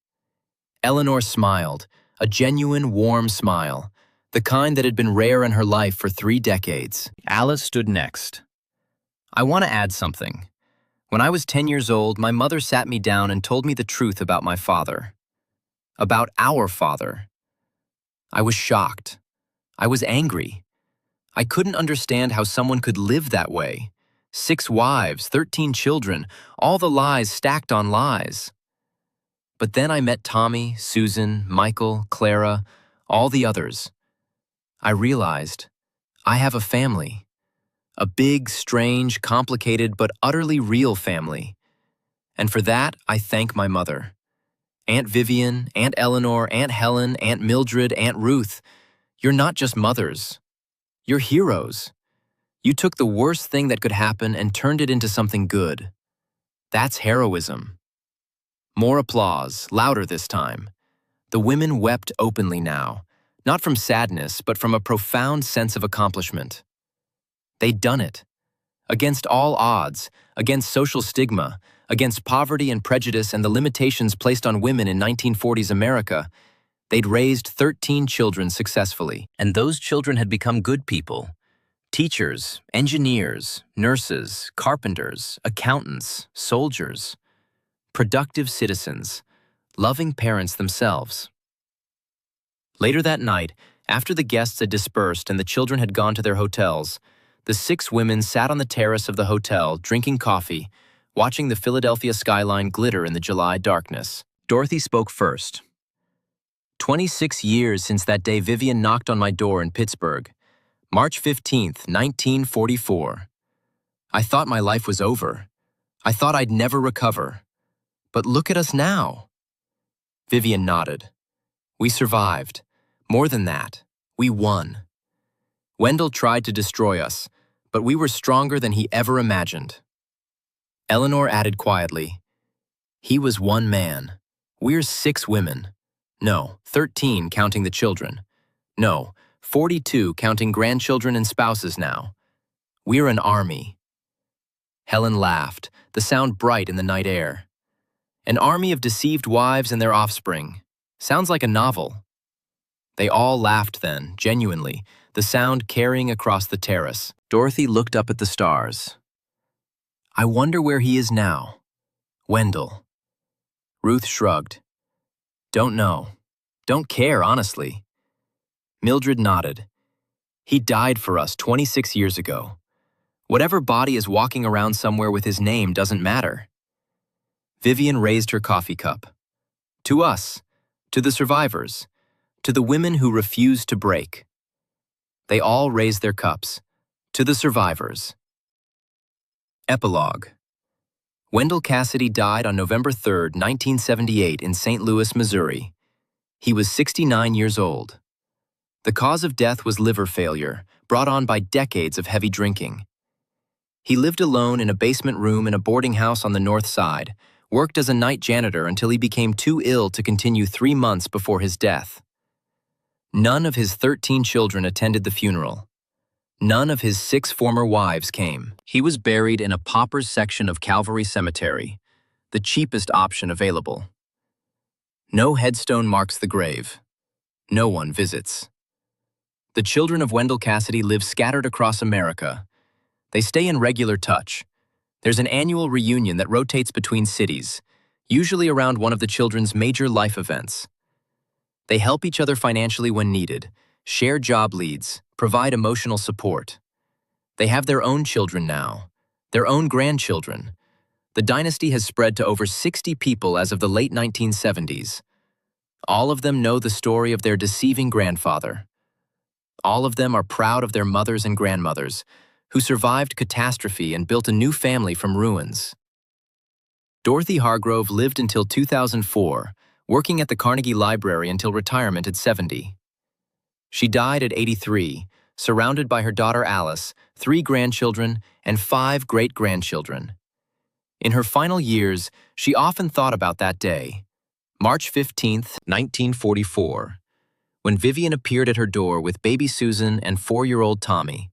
Eleanor smiled, a genuine, warm smile, the kind that had been rare in her life for 3 decades. Alice stood next. I want to add something. When I was 10 years old, my mother sat me down and told me the truth about my father. About our father. I was shocked. I was angry. I couldn't understand how someone could live that way. 6 wives, 13 children, all the lies stacked on lies. But then I met Tommy, Susan, Michael, Clara, all the others. I realized I have a family. A big, strange, complicated, but utterly real family. And for that, I thank my mother. Aunt Vivian, Aunt Eleanor, Aunt Helen, Aunt Mildred, Aunt Ruth, you're not just mothers. You're heroes. You took the worst thing that could happen and turned it into something good. That's heroism. More applause, louder this time. The women wept openly now, not from sadness, but from a profound sense of accomplishment. They'd done it. Against all odds, against social stigma, against poverty and prejudice and the limitations placed on women in 1940s America, they'd raised 13 children successfully, and those children had become good people. Teachers, engineers, nurses, carpenters, accountants, soldiers. Productive citizens, loving parents themselves. Later that night, after the guests had dispersed and the children had gone to their hotels, the 6 women sat on the terrace of the hotel drinking coffee, watching the Philadelphia skyline glitter in the July darkness. Dorothy spoke first. 26 years since that day Vivian knocked on my door in Pittsburgh, March 15th, 1944. I thought my life was over. I thought I'd never recover. But look at us now. Vivian nodded. We survived. More than that, we won. Wendell tried to destroy us, but we were stronger than he ever imagined. Eleanor added quietly, he was one man. We're 6 women. No, 13 counting the children. No, 42 counting grandchildren and spouses now. We're an army. Helen laughed, the sound bright in the night air. An army of deceived wives and their offspring. Sounds like a novel. They all laughed then, genuinely, the sound carrying across the terrace. Dorothy looked up at the stars. I wonder where he is now. Wendell. Ruth shrugged. Don't know. Don't care, honestly. Mildred nodded. He died for us 26 years ago. Whatever body is walking around somewhere with his name doesn't matter. Vivian raised her coffee cup. To us, to the survivors, to the women who refused to break. They all raised their cups. To the survivors. Epilogue. Wendell Cassidy died on November 3, 1978 in St. Louis, Missouri. He was 69 years old. The cause of death was liver failure, brought on by decades of heavy drinking. He lived alone in a basement room in a boarding house on the north side, worked as a night janitor until he became too ill to continue 3 months before his death. None of his 13 children attended the funeral. None of his 6 former wives came. He was buried in a pauper's section of Calvary Cemetery, the cheapest option available. No headstone marks the grave. No one visits. The children of Wendell Cassidy live scattered across America. They stay in regular touch. There's an annual reunion that rotates between cities, usually around one of the children's major life events. They help each other financially when needed, share job leads, provide emotional support. They have their own children now, their own grandchildren. The dynasty has spread to over 60 people as of the late 1970s. All of them know the story of their deceiving grandfather. All of them are proud of their mothers and grandmothers, who survived catastrophe and built a new family from ruins. Dorothy Hargrove lived until 2004, working at the Carnegie Library until retirement at 70. She died at 83, surrounded by her daughter Alice, 3 grandchildren, and 5 great-grandchildren. In her final years, she often thought about that day, March 15, 1944, when Vivian appeared at her door with baby Susan and 4-year-old Tommy.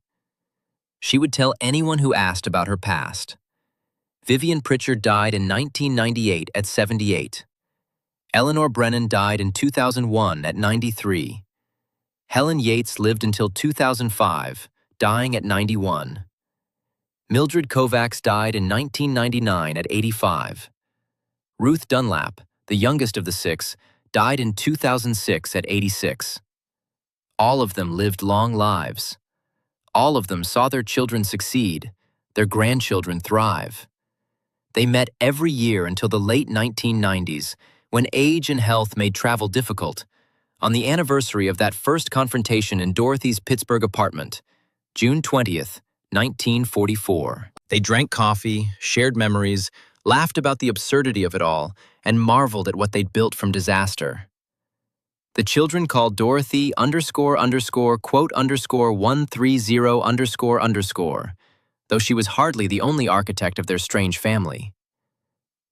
She would tell anyone who asked about her past. Vivian Pritchard died in 1998 at 78. Eleanor Brennan died in 2001 at 93. Helen Yates lived until 2005, dying at 91. Mildred Kovacs died in 1999 at 85. Ruth Dunlap, the youngest of the 6, died in 2006 at 86. All of them lived long lives. All of them saw their children succeed, their grandchildren thrive. They met every year until the late 1990s, when age and health made travel difficult, on the anniversary of that first confrontation in Dorothy's Pittsburgh apartment, June 20th, 1944. They drank coffee, shared memories, laughed about the absurdity of it all, and marveled at what they'd built from disaster. The children called Dorothy __quote_130__, though she was hardly the only architect of their strange family.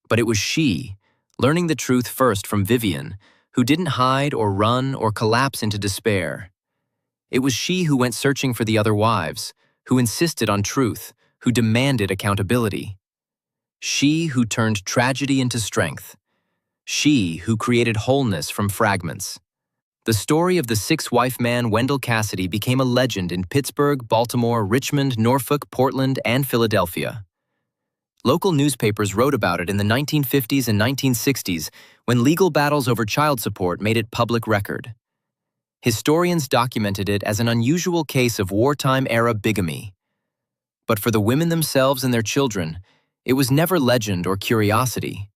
But it was she, learning the truth first from Vivian, who didn't hide or run or collapse into despair. It was she who went searching for the other wives, who insisted on truth, who demanded accountability. She who turned tragedy into strength. She who created wholeness from fragments. The story of the 6-wife man Wendell Cassidy became a legend in Pittsburgh, Baltimore, Richmond, Norfolk, Portland, and Philadelphia. Local newspapers wrote about it in the 1950s and 1960s when legal battles over child support made it public record. Historians documented it as an unusual case of wartime-era bigamy. But for the women themselves and their children, it was never legend or curiosity.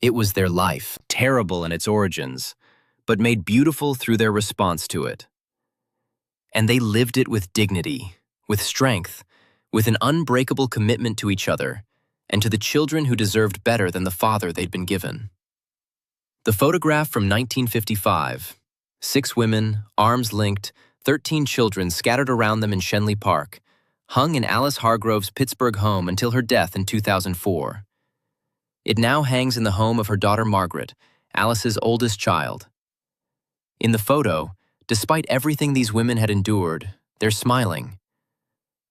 It was their life, terrible in its origins, but made beautiful through their response to it. And they lived it with dignity, with strength, with an unbreakable commitment to each other, and to the children who deserved better than the father they'd been given. The photograph from 1955, 6 women, arms linked, 13 children scattered around them in Schenley Park, hung in Alice Hargrove's Pittsburgh home until her death in 2004. It now hangs in the home of her daughter Margaret, Alice's oldest child. In the photo, despite everything these women had endured, they're smiling.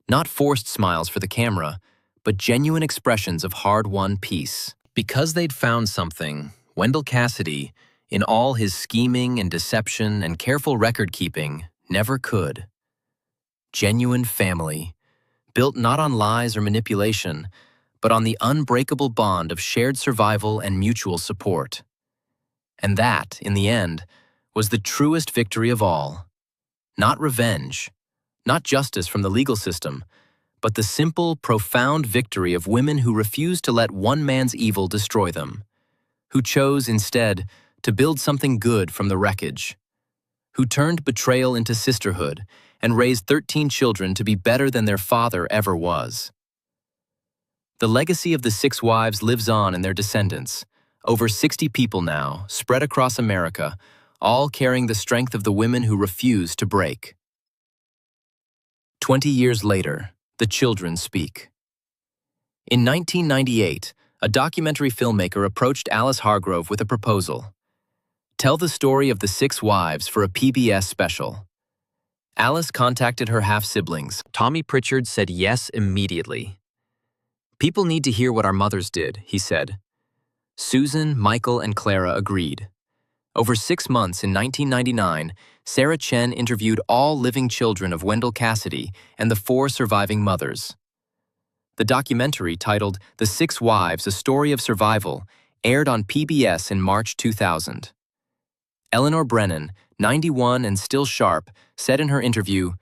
Not forced smiles for the camera, but genuine expressions of hard-won peace. Because they'd found something, Wendell Cassidy, in all his scheming and deception and careful record-keeping, never could. Genuine family, built not on lies or manipulation, but on the unbreakable bond of shared survival and mutual support. And that, in the end, was the truest victory of all. Not revenge, not justice from the legal system, but the simple, profound victory of women who refused to let one man's evil destroy them, who chose instead to build something good from the wreckage, who turned betrayal into sisterhood and raised 13 children to be better than their father ever was. The legacy of the 6 wives lives on in their descendants, over 60 people now, spread across America, all carrying the strength of the women who refused to break. 20 years later, the children speak. In 1998, a documentary filmmaker approached Alice Hargrove with a proposal. Tell the story of the 6 wives for a PBS special. Alice contacted her half-siblings. Tommy Pritchard said yes immediately. People need to hear what our mothers did, he said. Susan, Michael, and Clara agreed. Over 6 months in 1999, Sarah Chen interviewed all living children of Wendell Cassidy and the 4 surviving mothers. The documentary, titled The 6 Wives, A Story of Survival, aired on PBS in March 2000. Eleanor Brennan, 91 and still sharp, said in her interview,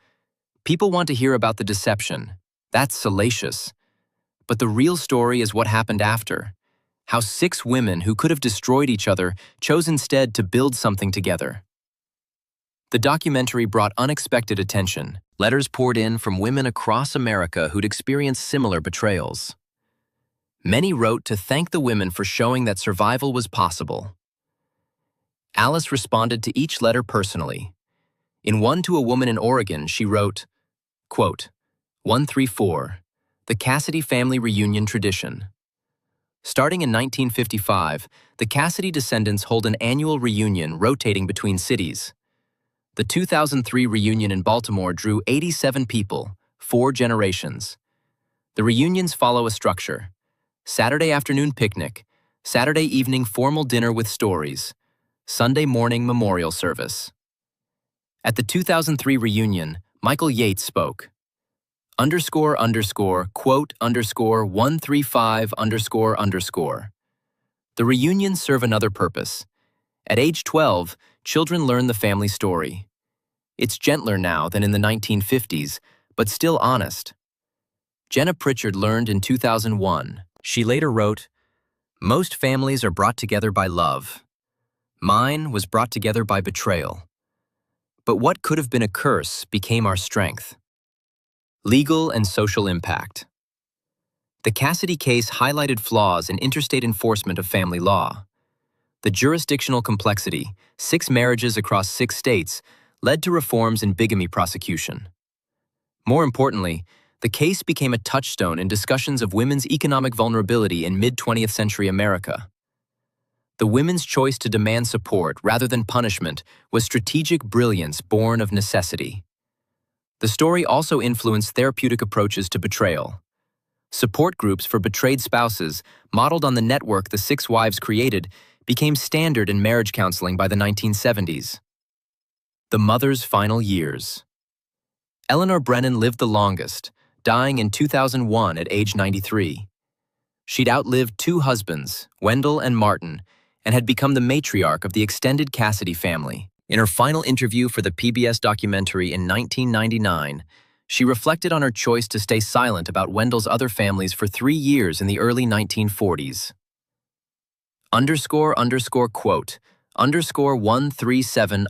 People want to hear about the deception. That's salacious. But the real story is what happened after. How 6 women who could have destroyed each other chose instead to build something together. The documentary brought unexpected attention. Letters poured in from women across America who'd experienced similar betrayals. Many wrote to thank the women for showing that survival was possible. Alice responded to each letter personally. In one to a woman in Oregon, she wrote, quote, 134, the Cassidy family reunion tradition. Starting in 1955, the Cassidy descendants hold an annual reunion rotating between cities. The 2003 reunion in Baltimore drew 87 people, 4 generations. The reunions follow a structure: Saturday afternoon picnic, Saturday evening formal dinner with stories, Sunday morning memorial service. At the 2003 reunion, Michael Yates spoke. Quote 135 . The reunions serve another purpose. At age 12, children learn the family story. It's gentler now than in the 1950s, but still honest. Jenna Pritchard learned in 2001. She later wrote, most families are brought together by love. Mine was brought together by betrayal. But what could have been a curse became our strength. Legal and social impact. The Cassidy case highlighted flaws in interstate enforcement of family law. The jurisdictional complexity, 6 marriages across 6 states, led to reforms in bigamy prosecution. More importantly, the case became a touchstone in discussions of women's economic vulnerability in mid-20th century America. The women's choice to demand support rather than punishment was strategic brilliance born of necessity. The story also influenced therapeutic approaches to betrayal. Support groups for betrayed spouses, modeled on the network the 6 wives created, became standard in marriage counseling by the 1970s. The mother's final years. Eleanor Brennan lived the longest, dying in 2001 at age 93. She'd outlived 2 husbands, Wendell and Martin, and had become the matriarch of the extended Cassidy family. In her final interview for the PBS documentary in 1999, she reflected on her choice to stay silent about Wendell's other families for 3 years in the early 1940s. Quote 137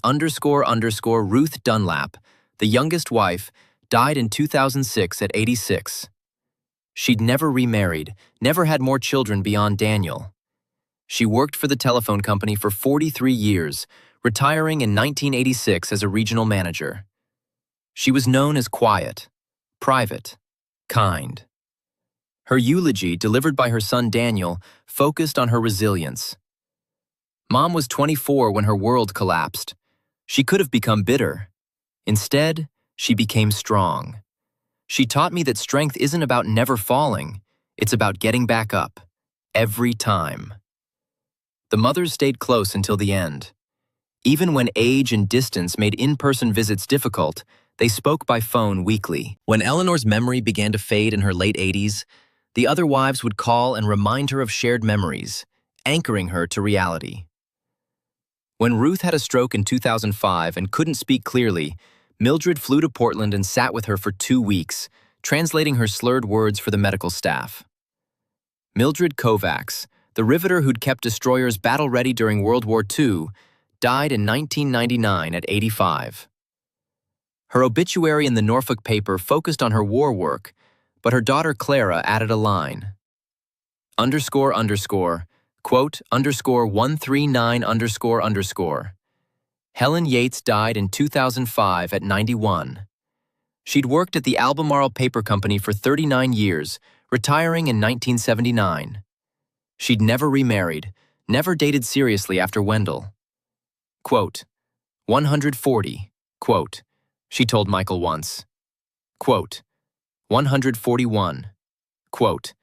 Ruth Dunlap, the youngest wife, died in 2006 at 86. She'd never remarried, never had more children beyond Daniel. She worked for the telephone company for 43 years, retiring in 1986 as a regional manager. She was known as quiet, private, kind. Her eulogy, delivered by her son Daniel, focused on her resilience. Mom was 24 when her world collapsed. She could have become bitter. Instead, she became strong. She taught me that strength isn't about never falling, it's about getting back up, every time. The mothers stayed close until the end. Even when age and distance made in-person visits difficult, they spoke by phone weekly. When Eleanor's memory began to fade in her late 80s, the other wives would call and remind her of shared memories, anchoring her to reality. When Ruth had a stroke in 2005 and couldn't speak clearly, Mildred flew to Portland and sat with her for 2 weeks, translating her slurred words for the medical staff. Mildred Kovacs, the riveter who'd kept destroyers battle-ready during World War II, died in 1999 at 85. Her obituary in the Norfolk paper focused on her war work, but her daughter Clara added a line. Quote 139 . Helen Yates died in 2005 at 91. She'd worked at the Albemarle Paper Company for 39 years, retiring in 1979. She'd never remarried, never dated seriously after Wendell. Quote 140. Quote, she told Michael once. Quote 141. Quote,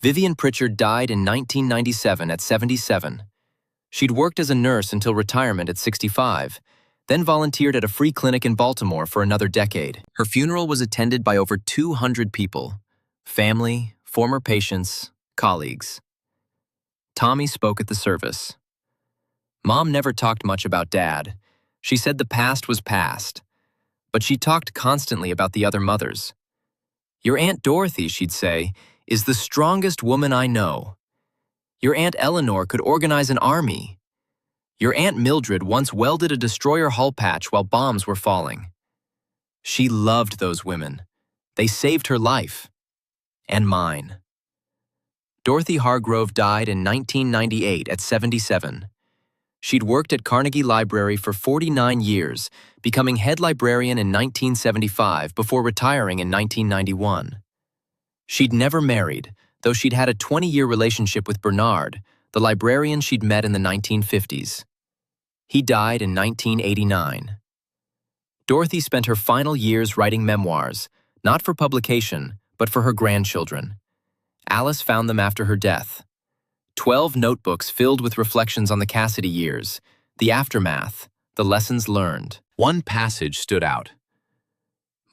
Vivian Pritchard died in 1997 at 77. She'd worked as a nurse until retirement at 65, then volunteered at a free clinic in Baltimore for another decade. Her funeral was attended by over 200 people, family, former patients, colleagues. Tommy spoke at the service. Mom never talked much about Dad. She said the past was past. but she talked constantly about the other mothers. "Your Aunt Dorothy," she'd say, "is the strongest woman I know. Your Aunt Eleanor could organize an army. Your Aunt Mildred once welded a destroyer hull patch while bombs were falling." She loved those women. They saved her life. And mine. Dorothy Hargrove died in 1998 at 77. She'd worked at Carnegie Library for 49 years, becoming head librarian in 1975 before retiring in 1991. She'd never married, though she'd had a 20-year relationship with Bernard, the librarian she'd met in the 1950s. He died in 1989. Dorothy spent her final years writing memoirs, not for publication, but for her grandchildren. Alice found them after her death. 12 notebooks filled with reflections on the Cassidy years, the aftermath, the lessons learned. One passage stood out.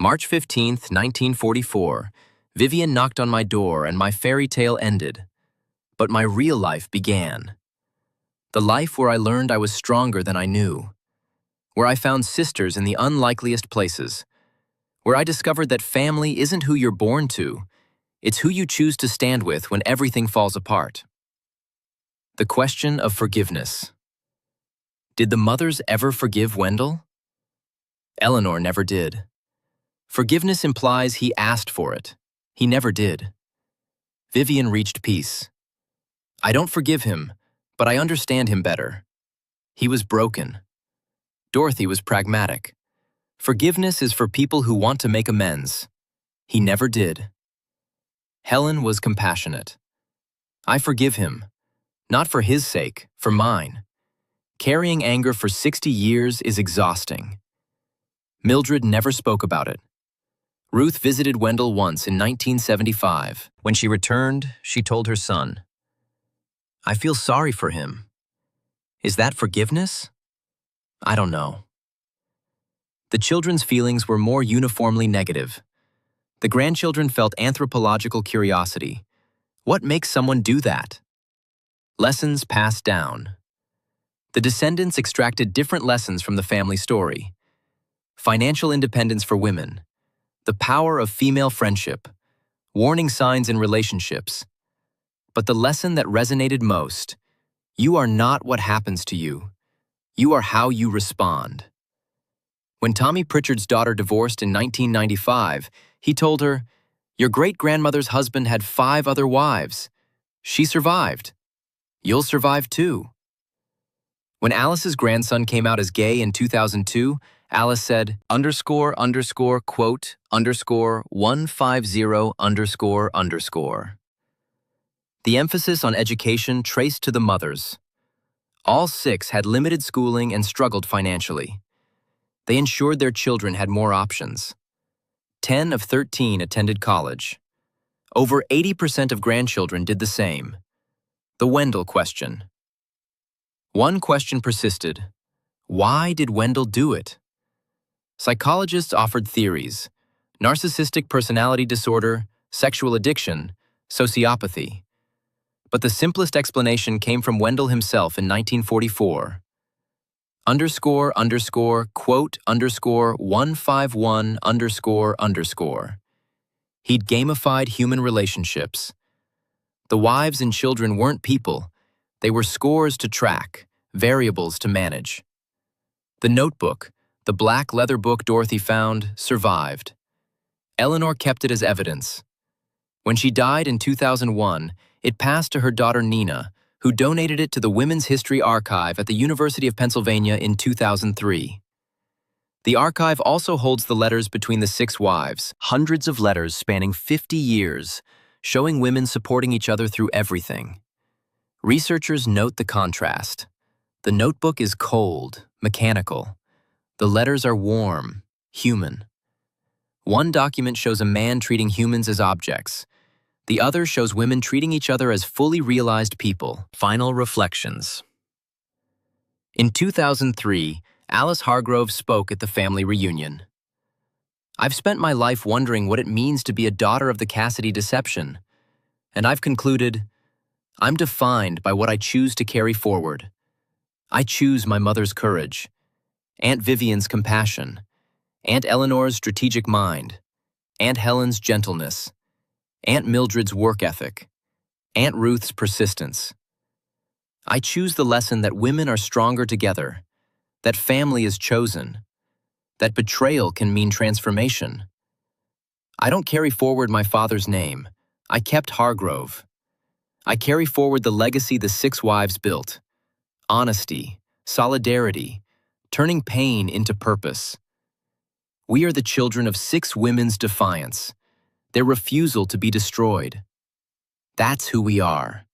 March 15, 1944, Vivian knocked on my door and my fairy tale ended. But my real life began. The life where I learned I was stronger than I knew. Where I found sisters in the unlikeliest places. Where I discovered that family isn't who you're born to, it's who you choose to stand with when everything falls apart. The question of forgiveness. Did the mothers ever forgive Wendell? Eleanor never did. Forgiveness implies he asked for it. He never did. Vivian reached peace. "I don't forgive him, but I understand him better. He was broken." Dorothy was pragmatic. Forgiveness is for people who want to make amends. He never did. Helen was compassionate. "I forgive him, not for his sake, for mine. Carrying anger for 60 years is exhausting." Mildred never spoke about it. Ruth visited Wendell once in 1975. When she returned, she told her son, "I feel sorry for him. Is that forgiveness? I don't know." The children's feelings were more uniformly negative. The grandchildren felt anthropological curiosity. What makes someone do that? Lessons passed down. The descendants extracted different lessons from the family story. Financial independence for women, the power of female friendship, warning signs in relationships. But the lesson that resonated most, you are not what happens to you. You are how you respond. When Tommy Pritchard's daughter divorced in 1995, he told her, "Your great-grandmother's husband had 5 other wives. She survived. You'll survive too." When Alice's grandson came out as gay in 2002, Alice said, __quote _150 __. The emphasis on education traced to the mothers. All 6 had limited schooling and struggled financially. They ensured their children had more options. 10 of 13 attended college. Over 80% of grandchildren did the same. The Wendell question. One question persisted. Why did Wendell do it? Psychologists offered theories: narcissistic personality disorder, sexual addiction, sociopathy. But the simplest explanation came from Wendell himself in 1944. __quote _151 __. He'd gamified human relationships. The wives and children weren't people. They were scores to track, variables to manage. The notebook, the black leather book Dorothy found, survived. Eleanor kept it as evidence. When she died in 2001, it passed to her daughter Nina, who donated it to the Women's History Archive at the University of Pennsylvania in 2003. The archive also holds the letters between the 6 wives, hundreds of letters spanning 50 years, showing women supporting each other through everything. Researchers note the contrast. The notebook is cold, mechanical. The letters are warm, human. One document shows a man treating humans as objects. The other shows women treating each other as fully realized people. Final reflections. In 2003, Alice Hargrove spoke at the family reunion. "I've spent my life wondering what it means to be a daughter of the Cassidy deception, and I've concluded, I'm defined by what I choose to carry forward. I choose my mother's courage, Aunt Vivian's compassion, Aunt Eleanor's strategic mind, Aunt Helen's gentleness, Aunt Mildred's work ethic, Aunt Ruth's persistence. I choose the lesson that women are stronger together, that family is chosen, that betrayal can mean transformation. I don't carry forward my father's name. I kept Hargrove. I carry forward the legacy the six wives built: honesty, solidarity, turning pain into purpose. We are the children of six women's defiance, their refusal to be destroyed. That's who we are.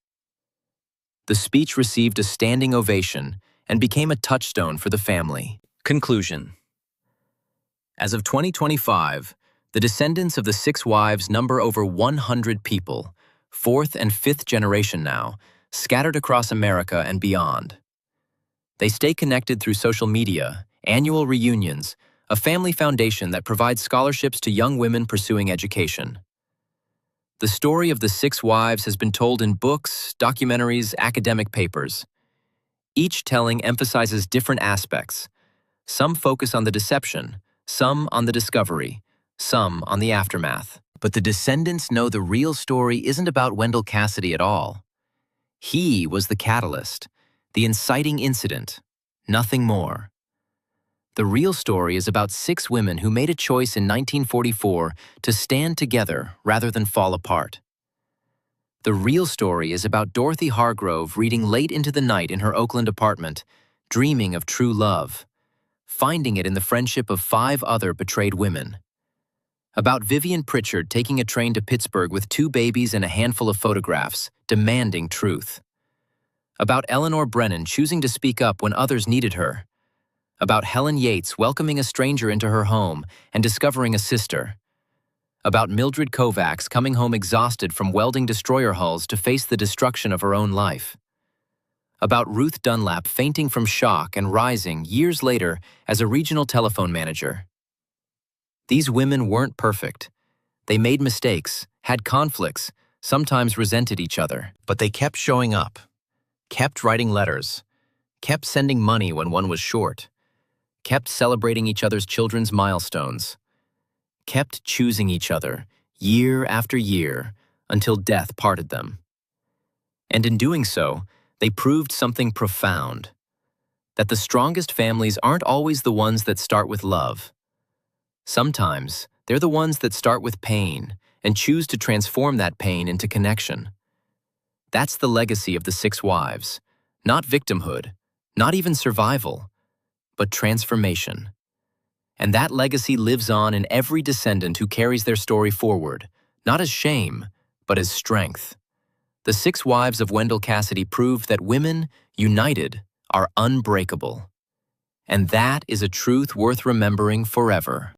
The speech received a standing ovation and became a touchstone for the family. Conclusion. As of 2025, the descendants of the six wives number over 100 people, fourth and fifth generation now, scattered across America and beyond. They stay connected through social media, annual reunions, a family foundation that provides scholarships to young women pursuing education. The story of the six wives has been told in books, documentaries, academic papers. Each telling emphasizes different aspects. Some focus on the deception, some on the discovery, some on the aftermath. But the descendants know the real story isn't about Wendell Cassidy at all. He was the catalyst, the inciting incident, nothing more. The real story is about six women who made a choice in 1944 to stand together rather than fall apart. The real story is about Dorothy Hargrove reading late into the night in her Oakland apartment, dreaming of true love, finding it in the friendship of 5 other betrayed women. About Vivian Pritchard taking a train to Pittsburgh with 2 babies and a handful of photographs, demanding truth. About Eleanor Brennan choosing to speak up when others needed her. About Helen Yates welcoming a stranger into her home and discovering a sister. About Mildred Kovacs coming home exhausted from welding destroyer hulls to face the destruction of her own life. About Ruth Dunlap fainting from shock and rising years later as a regional telephone manager. These women weren't perfect. They made mistakes, had conflicts, sometimes resented each other. But they kept showing up, kept writing letters, kept sending money when one was short, kept celebrating each other's children's milestones, kept choosing each other year after year until death parted them. And in doing so, they proved something profound: that the strongest families aren't always the ones that start with love. Sometimes they're the ones that start with pain and choose to transform that pain into connection. That's the legacy of the six wives: not victimhood, not even survival, but transformation. And that legacy lives on in every descendant who carries their story forward, not as shame, but as strength. The six wives of Wendell Cassidy proved that women, united, are unbreakable. And that is a truth worth remembering forever.